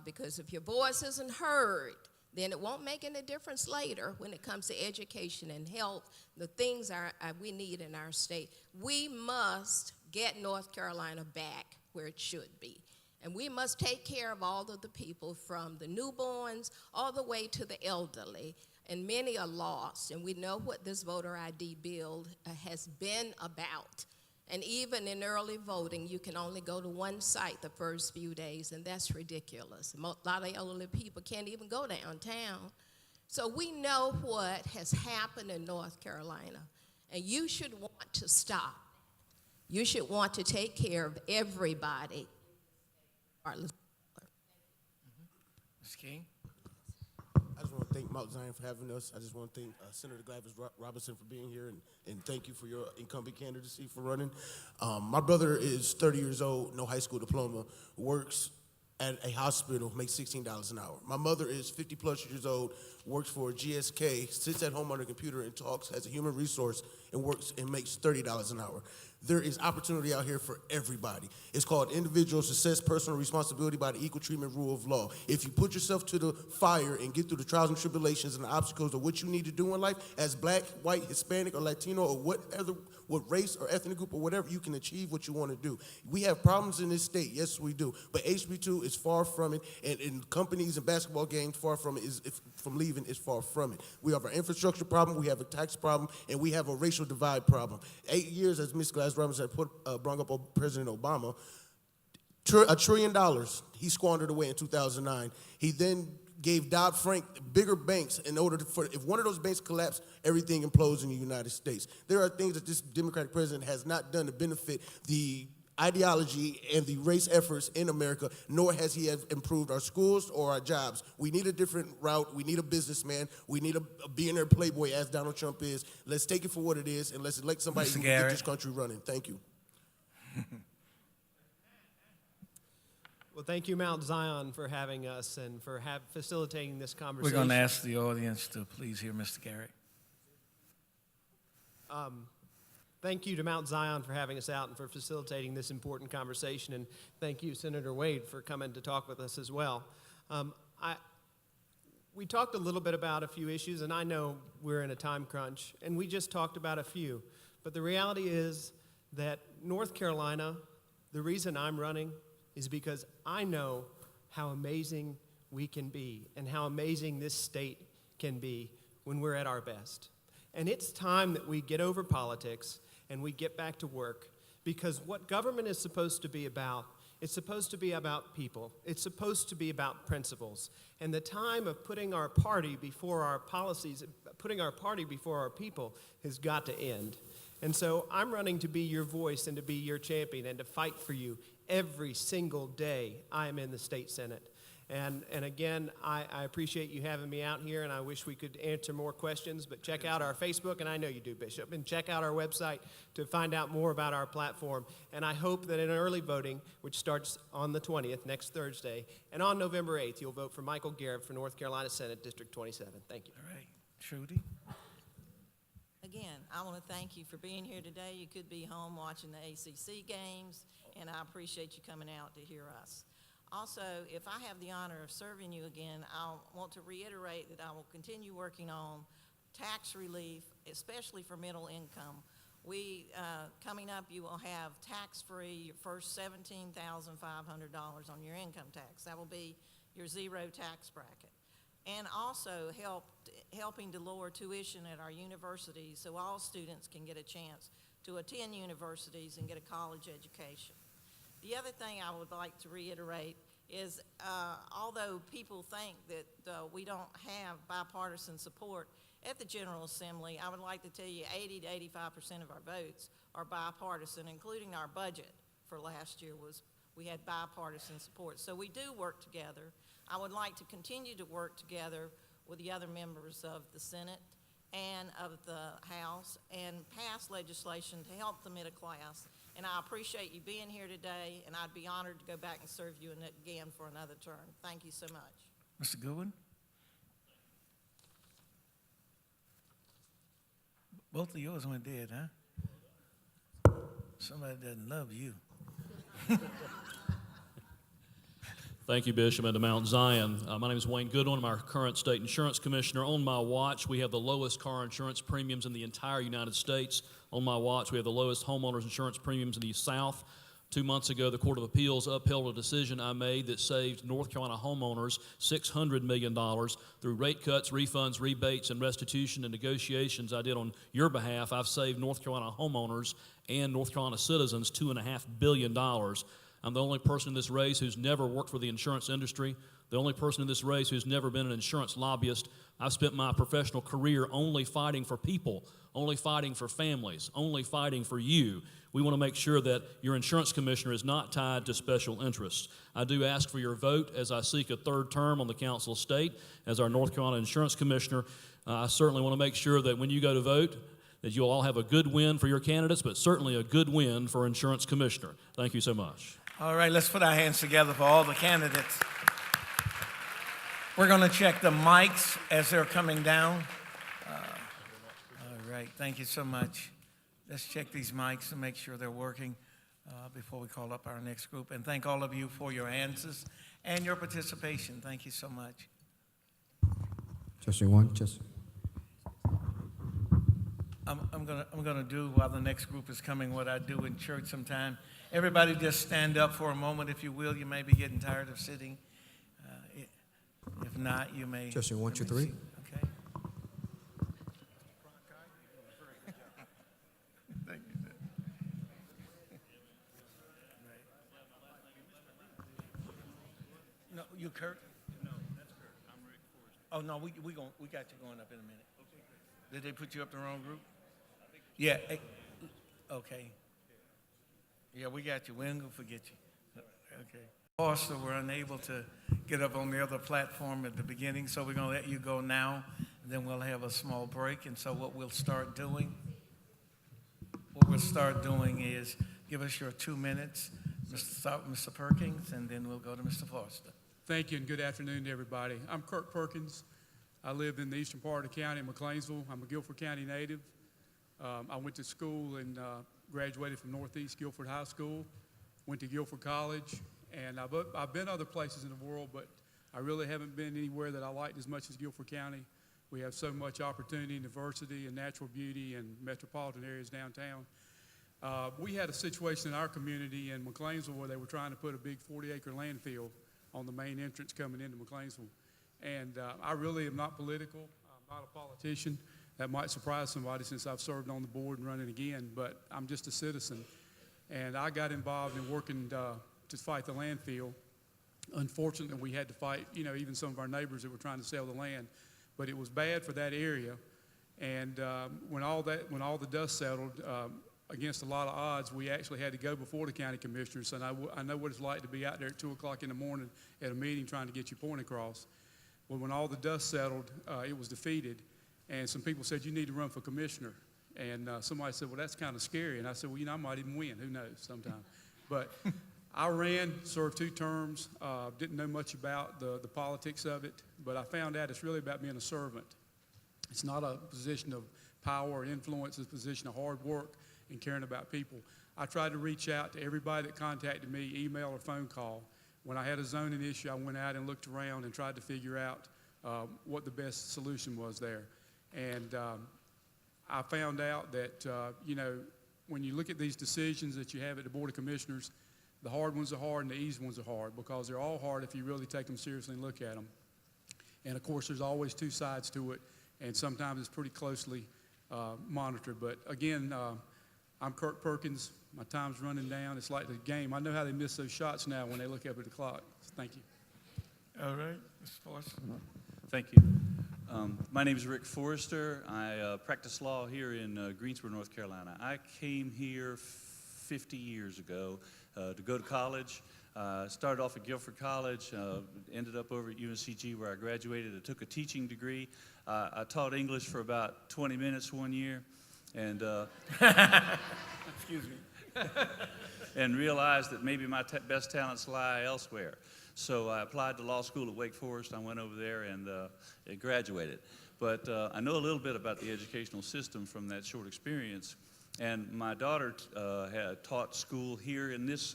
Because if your voice isn't heard, then it won't make any difference later when it comes to education and health, the things we need in our state. We must get North Carolina back where it should be. And we must take care of all of the people from the newborns all the way to the elderly. And many are lost. And we know what this voter ID bill has been about. And even in early voting, you can only go to one site the first few days, and that's ridiculous. A lot of elderly people can't even go downtown. So we know what has happened in North Carolina, and you should want to stop. You should want to take care of everybody. Ms. King? I just want to thank Mount Zion for having us. I just want to thank Senator Gladys Robinson for being here, and thank you for your incumbent candidacy for running. My brother is 30 years old, no high school diploma, works at a hospital, makes $16 an hour. My mother is 50-plus years old, works for GSK, sits at home on her computer and talks as a human resource and works and makes $30 an hour. There is opportunity out here for everybody. It's called individual success, personal responsibility by the equal treatment rule of law. If you put yourself to the fire and get through the trials and tribulations and the obstacles of what you need to do in life as black, white, Hispanic, or Latino, or what race or ethnic group or whatever, you can achieve what you want to do. We have problems in this state, yes we do, but HB2 is far from it, and companies and basketball games far from it, from leaving is far from it. We have an infrastructure problem, we have a tax problem, and we have a racial divide problem. 8 years, as Ms. Glass Robinson brought up President Obama, $1 trillion he squandered away in 2009. He then gave Dodd-Frank bigger banks in order for, if one of those banks collapsed, everything implodes in the United States. There are things that this Democratic president has not done to benefit the ideology and the race efforts in America, nor has he improved our schools or our jobs. We need a different route. We need a businessman. We need a billionaire playboy, as Donald Trump is. Let's take it for what it is, and let's elect somebody who can get this country running. Thank you. Well, thank you, Mount Zion, for having us and for facilitating this We're conversation. going to ask the audience to please hear Mr. Garrett. Thank you to Mount Zion for having us out and for facilitating this important conversation, and thank you, Senator Wade, for coming to talk with us as well. We talked a little bit about a few issues, and I know we're in a time crunch, and we just talked about a few, but the reality is that North Carolina, the reason I'm running is because I know how amazing we can be and how amazing this state can be when we're at our best. And it's time that we get over politics and we get back to work, because what government is supposed to be about, it's supposed to be about people. It's supposed to be about principles. And the time of putting our party before our policies, putting our party before our people has got to end. And so I'm running to be your voice and to be your champion and to fight for you every single day I am in the state Senate. And again, I appreciate you having me out here, and I wish we could answer more questions, but check out our Facebook, and I know you do, Bishop, and check out our website to find out more about our platform. And I hope that in early voting, which starts on the 20th, next Thursday, and on November 8th, you'll vote for Michael Garrett for North Carolina Senate District 27. Thank you. All right. Trudy? Again, I want to thank you for being here today. You could be home watching the ACC games, and I appreciate you coming out to hear us. Also, if I have the honor of serving you again, I want to reiterate that I will continue working on tax relief, especially for middle income. Coming up, you will have tax-free your first $17,500 on your income tax. That will be your zero tax bracket. And also helping to lower tuition at our universities so all students can get a chance to attend universities and get a college education. The other thing I would like to reiterate is although people think that we don't have bipartisan support at the General Assembly, I would like to tell you 80 to 85% of our votes are bipartisan, including our budget for last year we had bipartisan support. So we do work together. I would like to continue to work together with the other members of the Senate and of the House and pass legislation to help the middle class and I appreciate you being here today, and I'd be honored to go back and serve you again for another term. Thank you so much. Mr. Goodwin? Both of yours went dead, huh? Somebody doesn't love you. Thank you, Bishop, and to Mount Zion. My name is Wayne Goodwin. I'm our current state insurance commissioner. On my watch, we have the lowest car insurance premiums in the entire United States. On my watch, we have the lowest homeowners insurance premiums in the South. 2 months ago, the Court of Appeals upheld a decision I made that saved North Carolina homeowners $600 million through rate cuts, refunds, rebates, and restitution and negotiations I did on your behalf. I've saved North Carolina homeowners and North Carolina citizens $2.5 billion. I'm the only person in this race who's never worked for the insurance industry, the only person in this race who's never been an insurance lobbyist. I've spent my professional career only fighting for people, only fighting for families, only fighting for you. We want to make sure that your insurance commissioner is not tied to special interests. I do ask for your vote as I seek a third term on the Council of State as our North Carolina insurance commissioner. I certainly want to make sure that when you go to vote, that you'll all have a good win for your candidates, but certainly a good win for insurance commissioner. Thank you so much. All right, let's put our hands together for all the candidates. We're going to check the mics as they're coming down. All right, thank you so much. Let's check these mics and make sure they're working before we call up our next group. And thank all of you for your answers and your participation. Thank you so much. Testing one, testing. I'm gonna do while the next group is coming what I do in church sometime. Everybody just stand up for a moment, if you will. You may be getting tired of sitting. If not, you may. Testing one, two, three. Okay. Thank you. No, you Kurt? No, that's Kurt. I'm Rick Forrest. Oh no, we got you going up in a minute. Okay. Did they put you up the wrong group? Yeah. Okay. Yeah, we got you. We ain't gonna forget you. Okay. Also, we're unable to get up on the other platform at the beginning, so we're gonna let you go now, and then we'll have a small break. And so what we'll start doing is give us your 2 minutes, Mr. Perkins, and then we'll go to Mr. Foster. Thank you, and good afternoon to everybody. I'm Kirk Perkins. I live in the eastern part of the county in McLeansville. I'm a Guilford County native. I went to school and graduated from Northeast Guilford High School, went to Guilford College, and I've been other places in the world, but I really haven't been anywhere that I liked as much as Guilford County. We have so much opportunity and diversity and natural beauty and metropolitan areas downtown. We had a situation in our community in McLeansville where they were trying to put a big 40-acre landfill on the main entrance coming into McLeansville. And I really am not political. I'm not a politician. That might surprise somebody since I've served on the board and running again, but I'm just a citizen. And I got involved in working to fight the landfill. Unfortunately, we had to fight, even some of our neighbors that were trying to sell the land. But it was bad for that area. And when all the dust settled, against a lot of odds, we actually had to go before the county commissioners. And I know what it's like to be out there at 2 o'clock in the morning at a meeting trying to get your point across. Well, when all the dust settled, it was defeated. And some people said, you need to run for commissioner. And somebody said, well, that's kind of scary. And I said, well, I might even win. Who knows sometime. But I ran, served 2 terms, didn't know much about the politics of it. But I found out it's really about being a servant. It's not a position of power or influence. It's a position of hard work and caring about people. I tried to reach out to everybody that contacted me, email or phone call. When I had a zoning issue, I went out and looked around and tried to figure out what the best solution was there. And I found out that, when you look at these decisions that you have at the Board of Commissioners, the hard ones are hard and the easy ones are hard because they're all hard if you really take them seriously and look at them. And, of course, there's always 2 sides to it, and sometimes it's pretty closely monitored. But, again, I'm Kirk Perkins. My time's running down. It's like the game. I know how they miss those shots now when they look up at the clock. So thank you. All right, Mr. Forster. Thank you. My name is Rick Forrester. I practice law here in Greensboro, North Carolina. I came here 50 years ago to go to college. Started off at Guilford College, ended up over at UNCG where I graduated. I took a teaching degree. I taught English for about 20 minutes one year. And excuse me. and realized that maybe my best talents lie elsewhere. So I applied to law school at Wake Forest. I went over there and graduated. But I know a little bit about the educational system from that short experience. And my daughter had taught school here in this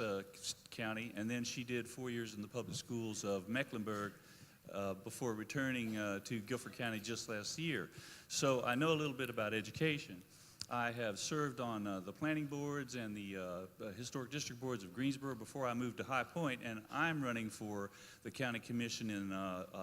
county, and then she did 4 years in the public schools of Mecklenburg before returning to Guilford County just last year. So I know a little bit about education. I have served on the planning boards and the historic district boards of Greensboro before I moved to High Point, and I'm running for the county commission in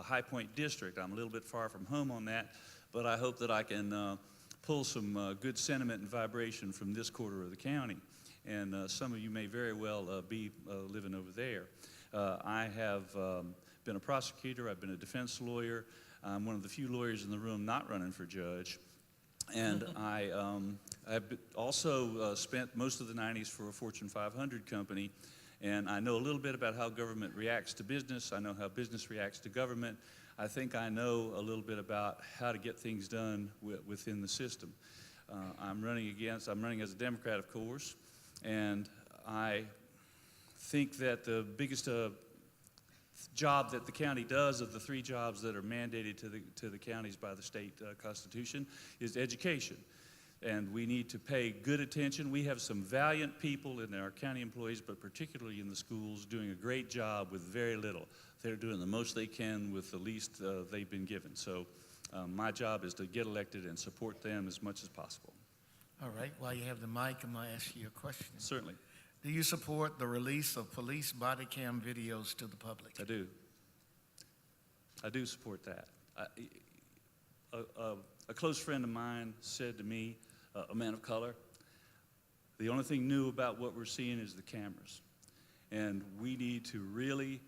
High Point district. I'm a little bit far from home on that, but I hope that I can pull some good sentiment and vibration from this quarter of the county. And some of you may very well be living over there. I have been a prosecutor. I've been a defense lawyer. I'm one of the few lawyers in the room not running for judge. And I've also spent most of the 90s for a Fortune 500 company, and I know a little bit about how government reacts to business. I know how business reacts to government. I think I know a little bit about how to get things done within the system. I'm running as a Democrat, of course, and I think that the biggest job that the county does of the 3 jobs that are mandated to the counties by the state constitution is education. And we need to pay good attention. We have some valiant people in our county employees, but particularly in the schools, doing a great job with very little. They're doing the most they can with the least they've been given. So my job is to get elected and support them as much as possible. All right, while you have the mic, I'm going to ask you a question. Certainly. Do you support the release of police body cam videos to the public? I do. I do support that. A close friend of mine said to me, a man of color, the only thing new about what we're seeing is the cameras. And we need to really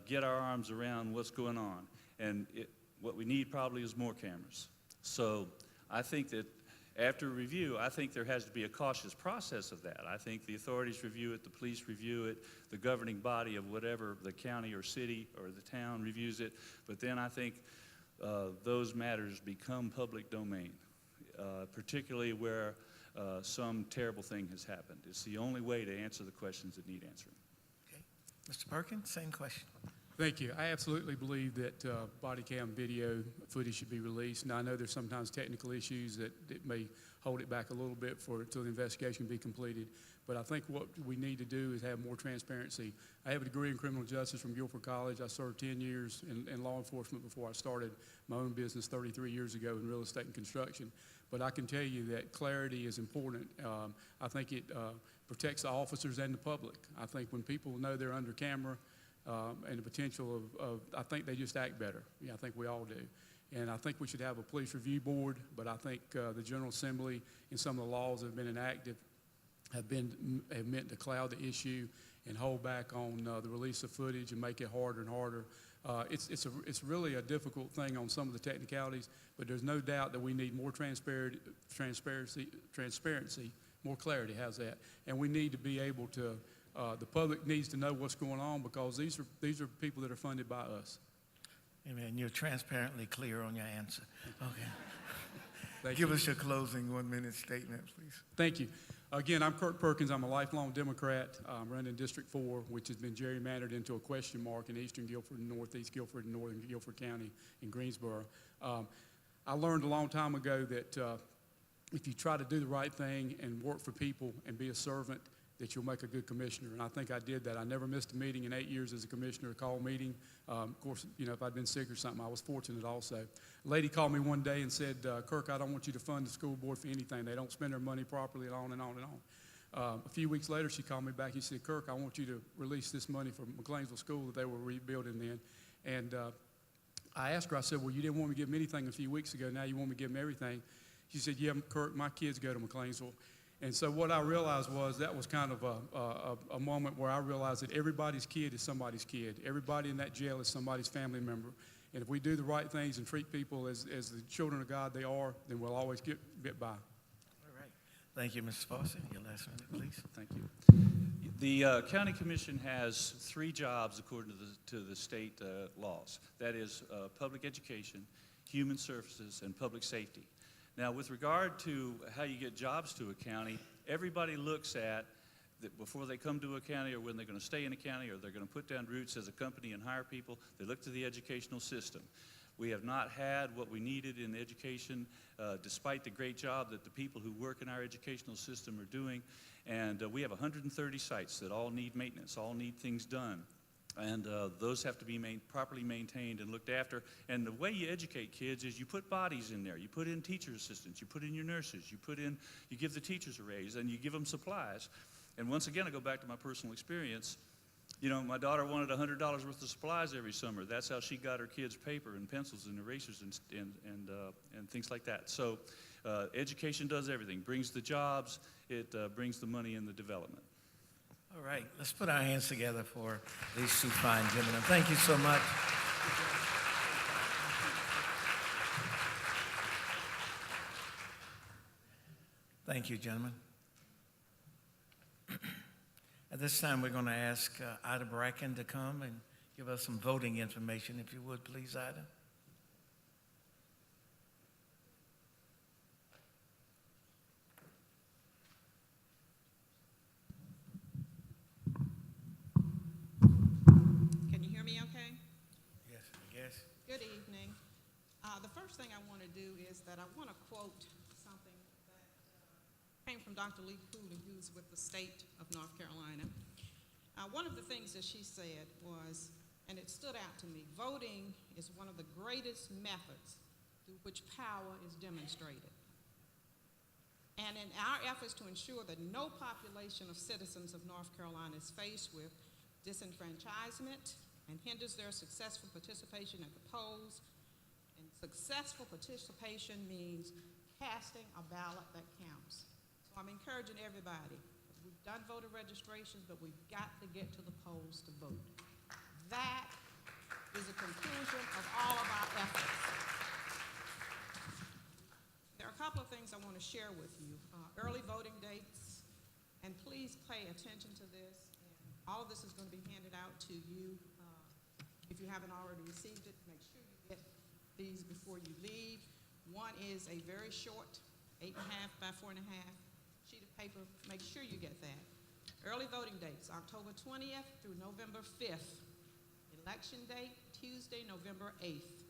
get our arms around what's going on. And what we need probably is more cameras. So I think that after review, I think there has to be a cautious process of that. I think the authorities review it, the police review it, the governing body of whatever, the county or city or the town reviews it, but then I think those matters become public domain, particularly where some terrible thing has happened. It's the only way to answer the questions that need answering. Okay. Mr. Perkins, same question. Thank you. I absolutely believe that body cam video footage should be released. Now, I know there's sometimes technical issues that may hold it back a little bit until the investigation can be completed. But I think what we need to do is have more transparency. I have a degree in criminal justice from Guilford College. I served 10 years in law enforcement before I started my own business 33 years ago in real estate and construction. But I can tell you that clarity is important. I think it protects the officers and the public. I think when people know they're under camera, and the potential of, I think they just act better. Yeah, I think we all do. And I think we should have a police review board, but I think the General Assembly and some of the laws that have been enacted have meant to cloud the issue and hold back on the release of footage and make it harder and harder. It's really a difficult thing on some of the technicalities, but there's no doubt that we need more transparency, more clarity. How's that? And we need to be able to. The public needs to know what's going on because these are people that are funded by us. Amen. You're transparently clear on your answer. Okay. Give us your closing 1-minute statement, please. Thank you. Again, I'm Kirk Perkins. I'm a lifelong Democrat. I'm running District 4, which has been gerrymandered into a question mark in eastern Guilford and northeast Guilford and northern Guilford County in Greensboro. I learned a long time ago that if you try to do the right thing and work for people and be a servant, that you'll make a good commissioner. And I think I did that. I never missed a meeting in 8 years as a commissioner, a call meeting. Of course, if I'd been sick or something, I was fortunate also. A lady called me one day and said, Kirk, I don't want you to fund the school board for anything. They don't spend their money properly and on and on and on. A few weeks later, she called me back. She said, Kirk, I want you to release this money for McLeansville School that they were rebuilding then. And I asked her, I said, well, you didn't want me to give them anything a few weeks ago. Now you want me to give them everything. She said, yeah, Kirk, my kids go to McLeansville. And so what I realized was that was kind of a moment where I realized that everybody's kid is somebody's kid. Everybody in that jail is somebody's family member. And if we do the right things and treat people as the children of God they are, then we'll always get by. All right. Thank you, Mr. Fawcett. Your last minute, please. Thank you. The county commission has 3 jobs according to the state laws. That is public education, human services, and public safety. Now, with regard to how you get jobs to a county, everybody looks at that before they come to a county or when they're going to stay in a county or they're going to put down roots as a company and hire people, they look to the educational system. We have not had what we needed in education, despite the great job that the people who work in our educational system are doing. And we have 130 sites that all need maintenance, all need things done. And those have to be properly maintained and looked after. And the way you educate kids is you put bodies in there. You put in teacher assistants. You put in your nurses. You give the teachers a raise, and you give them supplies. And once again, I go back to my personal experience. You know, my daughter wanted $100 worth of supplies every summer. That's how she got her kids paper and pencils and erasers and things like that. So education does everything. Brings the jobs. It brings the money and the development. All right, let's put our hands together for these two fine gentlemen. Thank you so much. Thank you, gentlemen. At this time, we're going to ask Ida Bracken to come and give us some voting information, if you would, please, Ida. Can you hear me okay? Yes, I guess. Good evening. The first thing I want to do is that I want to quote something that came from Dr. Lee Cooley, who's with the state of North Carolina. One of the things that she said was, and it stood out to me, voting is one of the greatest methods through which power is demonstrated. And in our efforts to ensure that no population of citizens of North Carolina is faced with disenfranchisement and hinders their successful participation at the polls, and successful participation means casting a ballot that counts. So I'm encouraging everybody. We've done voter registrations, but we've got to get to the polls to vote. That is a conclusion of all of our efforts. There are a couple of things I want to share with you. Early voting dates, and please pay attention to this. And all of this is going to be handed out to you. If you haven't already received it, make sure you get these before you leave. One is a very short 8.5 by 4.5 sheet of paper. Make sure you get that. Early voting dates, October 20th through November 5th. Election date, Tuesday, November 8th.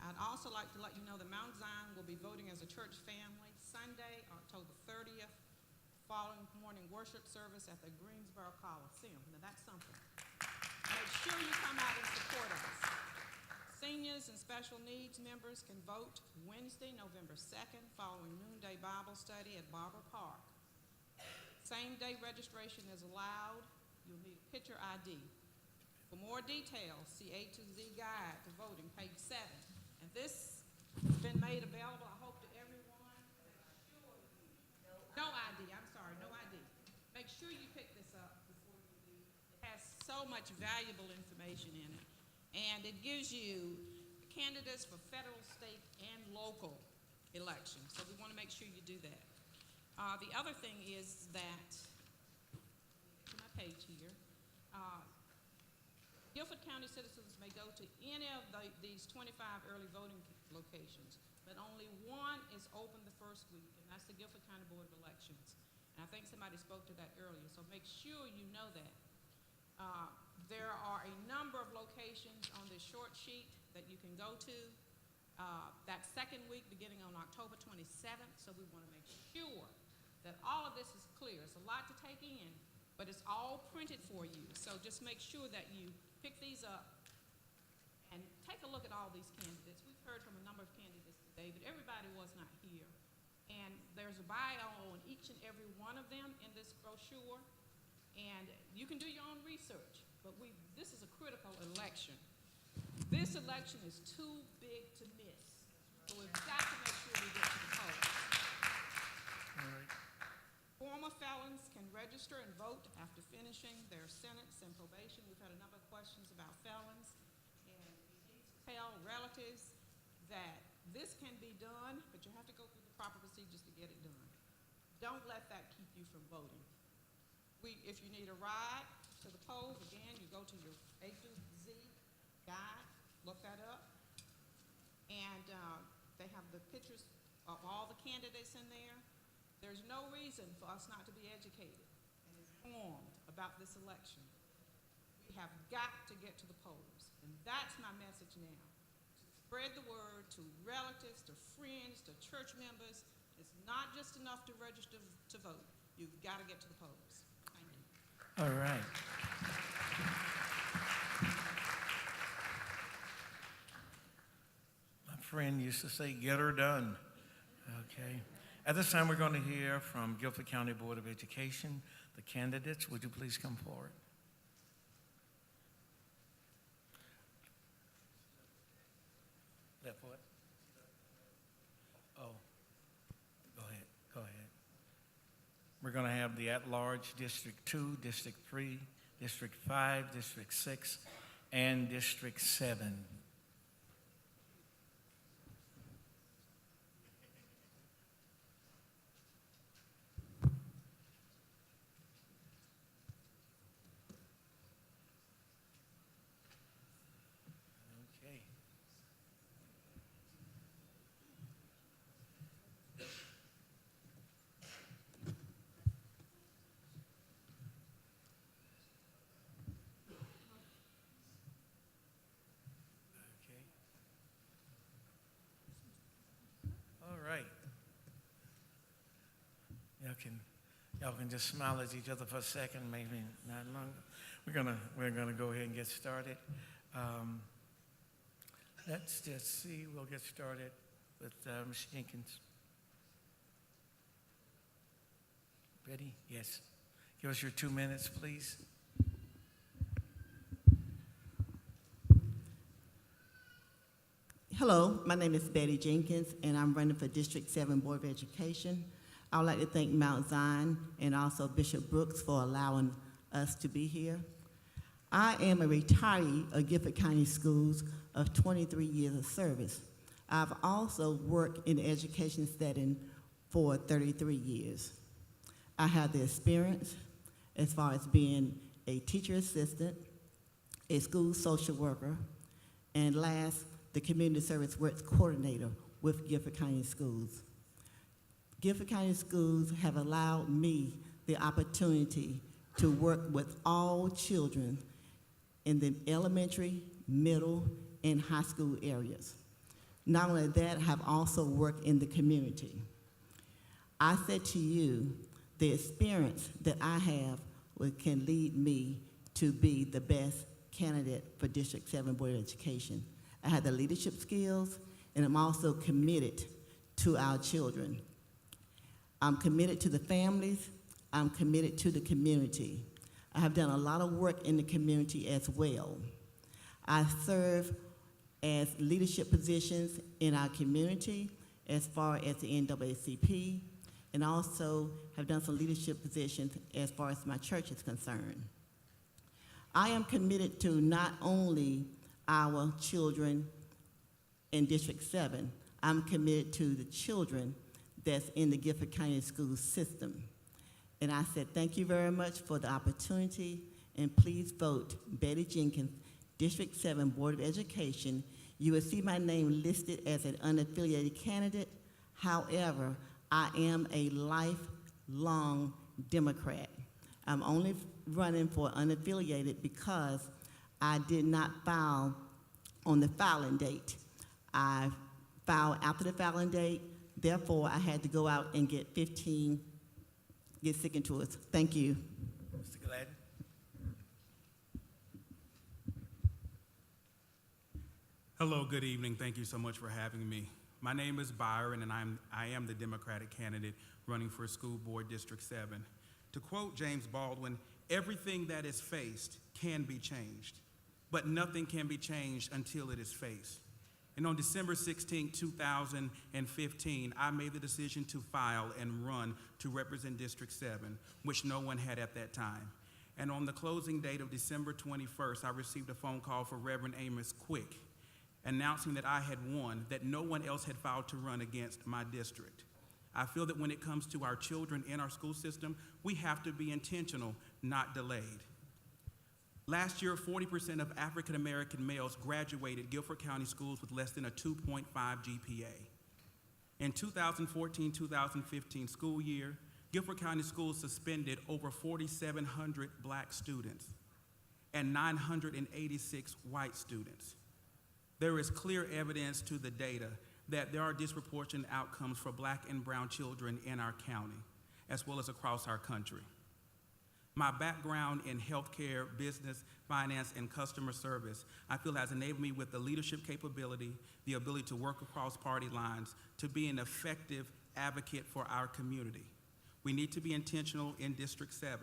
I'd also like to let you know that Mount Zion will be voting as a church family Sunday, October 30th, following morning worship service at the Greensboro Coliseum. Now that's something. Make sure you come out and support us. Seniors and special needs members can vote Wednesday, November 2nd, following noonday Bible study at Barber Park. Same-day registration is allowed. You'll need a picture ID. For more details, see A to Z Guide to Voting, page 7. And this has been made available, I hope, to everyone. No ID, I'm sorry, no ID. Make sure you pick this up before you leave. It has so much valuable information in it. And it gives you candidates for federal, state, and local elections. So we want to make sure you do that. The other thing is that, to my page here, Guilford County citizens may go to any of these 25 early voting locations, but only one is open the first week, and that's the Guilford County Board of Elections. And I think somebody spoke to that earlier, so make sure you know that. There are a number of locations on this short sheet that you can go to that second week beginning on October 27th, so we want to make sure that all of this is clear. It's a lot to take in, but it's all printed for you. So just make sure that you pick these up and take a look at all these candidates. We've heard from a number of candidates today, but everybody was not here. And there's a bio on each and every one of them in this brochure. And you can do your own research, but this is a critical election. This election is too big to miss. So we've got to make sure we get to the polls. All right. Former felons can register and vote after finishing their sentence and probation. We've had a number of questions about felons, and you need to tell relatives that this can be done, but you have to go through the proper procedures to get it done. Don't let that keep you from voting. If you need a ride to the polls, again, you go to your A to Z guide, look that up, and they have the pictures of all the candidates in there. There's no reason for us not to be educated. And it's informed about this election. We have got to get to the polls, and that's my message now. To spread the word to relatives, to friends, to church members. It's not just enough to register to vote. You've got to get to the polls. Thank you. All right. My friend used to say, get her done. Okay. At this time, we're going to hear from Guilford County Board of Education. The candidates, would you please come forward? Left foot? Oh, go ahead, go ahead. We're going to have the at-large District 2, District 3, District 5, District 6, and District 7. Okay. Okay. All right. Y'all can just smile at each other for a second, maybe not longer. We're gonna go ahead and get started. Let's just see. We'll get started with Ms. Jenkins. Betty, yes. Give us your 2 minutes, please. Hello, my name is Betty Jenkins, and I'm running for District 7 Board of Education. I would like to thank Mount Zion and also Bishop Brooks for allowing us to be here. I am a retiree of Gifford County Schools of 23 years of service. I've also worked in the education setting for 33 years. I have the experience as far as being a teacher assistant, a school social worker, and last, the community service works coordinator with Gifford County Schools. Gifford County Schools have allowed me the opportunity to work with all children in the elementary, middle, and high school areas. Not only that, I have also worked in the community. I said to you, the experience that I have can lead me to be the best candidate for District 7 Board of Education. I have the leadership skills, and I'm also committed to our children. I'm committed to the families. I'm committed to the community. I have done a lot of work in the community as well. I serve as leadership positions in our community as far as the NAACP, and also have done some leadership positions as far as my church is concerned. I am committed to not only our children in District 7, I'm committed to the children that's in the Gifford County school system. And I said, thank you very much for the opportunity, and please vote Betty Jenkins, District 7 Board of Education. You will see my name listed as an unaffiliated candidate. However, I am a lifelong Democrat. I'm only running for unaffiliated because I did not file on the filing date. I filed after the filing date. Therefore, I had to go out and get 15 signatures. Thank you. Mr. Gladden. Hello, good evening. Thank you so much for having me. My name is Byron, and I am the Democratic candidate running for School Board District 7. To quote James Baldwin, everything that is faced can be changed, but nothing can be changed until it is faced. And on December 16, 2015, I made the decision to file and run to represent District 7, which no one had at that time. And on the closing date of December 21st, I received a phone call from Reverend Amos Quick, announcing that I had won, that no one else had filed to run against my district. I feel that when it comes to our children in our school system, we have to be intentional, not delayed. Last year, 40% of African American males graduated Guilford County schools with less than a 2.5 GPA. In 2014-2015 school year, Guilford County Schools suspended over 4,700 black students and 986 white students. There is clear evidence to the data that there are disproportionate outcomes for black and brown children in our county, as well as across our country. My background in healthcare, business, finance, and customer service, I feel has enabled me with the leadership capability, the ability to work across party lines, to be an effective advocate for our community. We need to be intentional in District 7.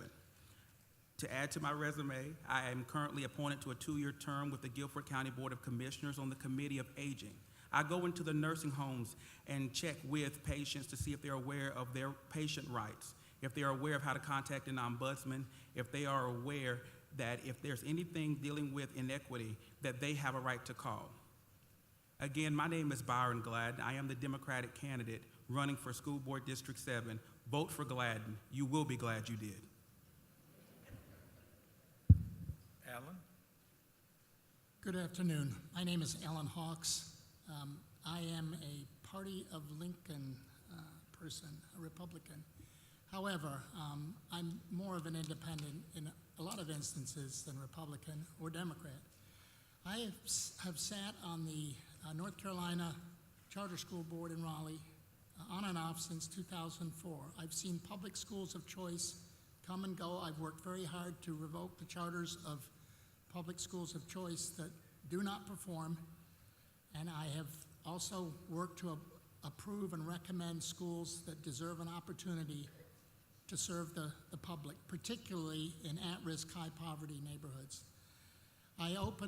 To add to my resume, I am currently appointed to a 2-year term with the Guilford County Board of Commissioners on the Committee of Aging. I go into the nursing homes and check with patients to see if they're aware of their patient rights, if they are aware of how to contact an ombudsman, if they are aware that if there's anything dealing with inequity, that they have a right to call. Again, my name is Byron Gladden. I am the Democratic candidate running for School Board District 7. Vote for Gladden. You will be glad you did. Alan? Good afternoon. My name is Alan Hawks. I am a Party of Lincoln person, a Republican. However, I'm more of an independent in a lot of instances than Republican or Democrat. I have sat on the North Carolina Charter School Board in Raleigh on and off since 2004. I've seen public schools of choice come and go. I've worked very hard to revoke the charters of public schools of choice that do not perform, and I have also worked to approve and recommend schools that deserve an opportunity to serve the public, particularly in at-risk, high-poverty neighborhoods. I helped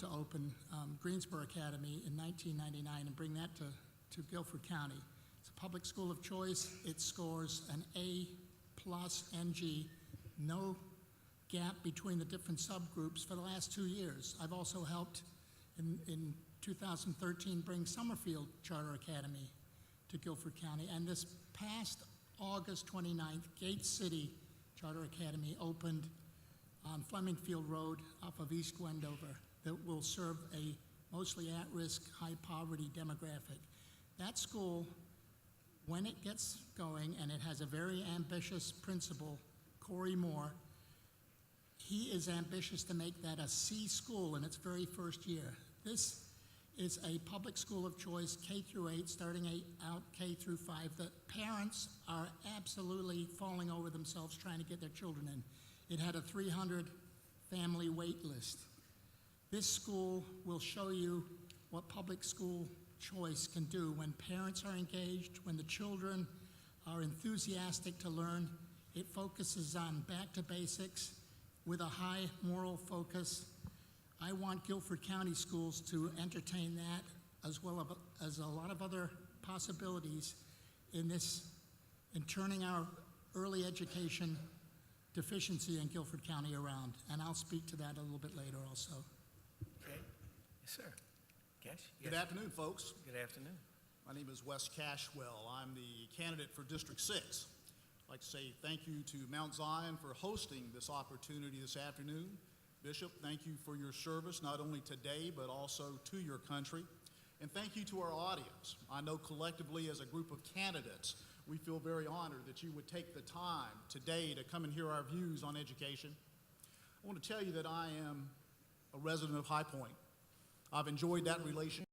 to open Greensboro Academy in 1999 and bring that to Guilford County. It's a public school of choice. It scores an A+ NG, no gap between the different subgroups for the last 2 years. I've also helped in 2013 bring Summerfield Charter Academy to Guilford County, and this past August 29th, Gate City Charter Academy opened on Flemingfield Road off of East Wendover that will serve a mostly at-risk, high-poverty demographic. That school, when it gets going, and it has a very ambitious principal, Corey Moore, he is ambitious to make that a C school in its very first year. This is a public school of choice, K through 8, starting out K through 5. The parents are absolutely falling over themselves trying to get their children in. It had a 300 family wait list. This school will show you what public school choice can do when parents are engaged, when the children are enthusiastic to learn. It focuses on back to basics with a high moral focus. I want Guilford County schools to entertain that as well as a lot of other possibilities in turning our early education deficiency in Guilford County around. And I'll speak to that a little bit later also. Okay. Yes, sir. Cash? Good afternoon, folks. Good afternoon. My name is Wes Cashwell. I'm the candidate for District 6. I'd like to say thank you to Mount Zion for hosting this opportunity this afternoon. Bishop, thank you for your service, not only today, but also to your country. And thank you to our audience. I know collectively as a group of candidates, we feel very honored that you would take the time today to come and hear our views on education. I want to tell you that I am a resident of High Point. I've enjoyed that relationship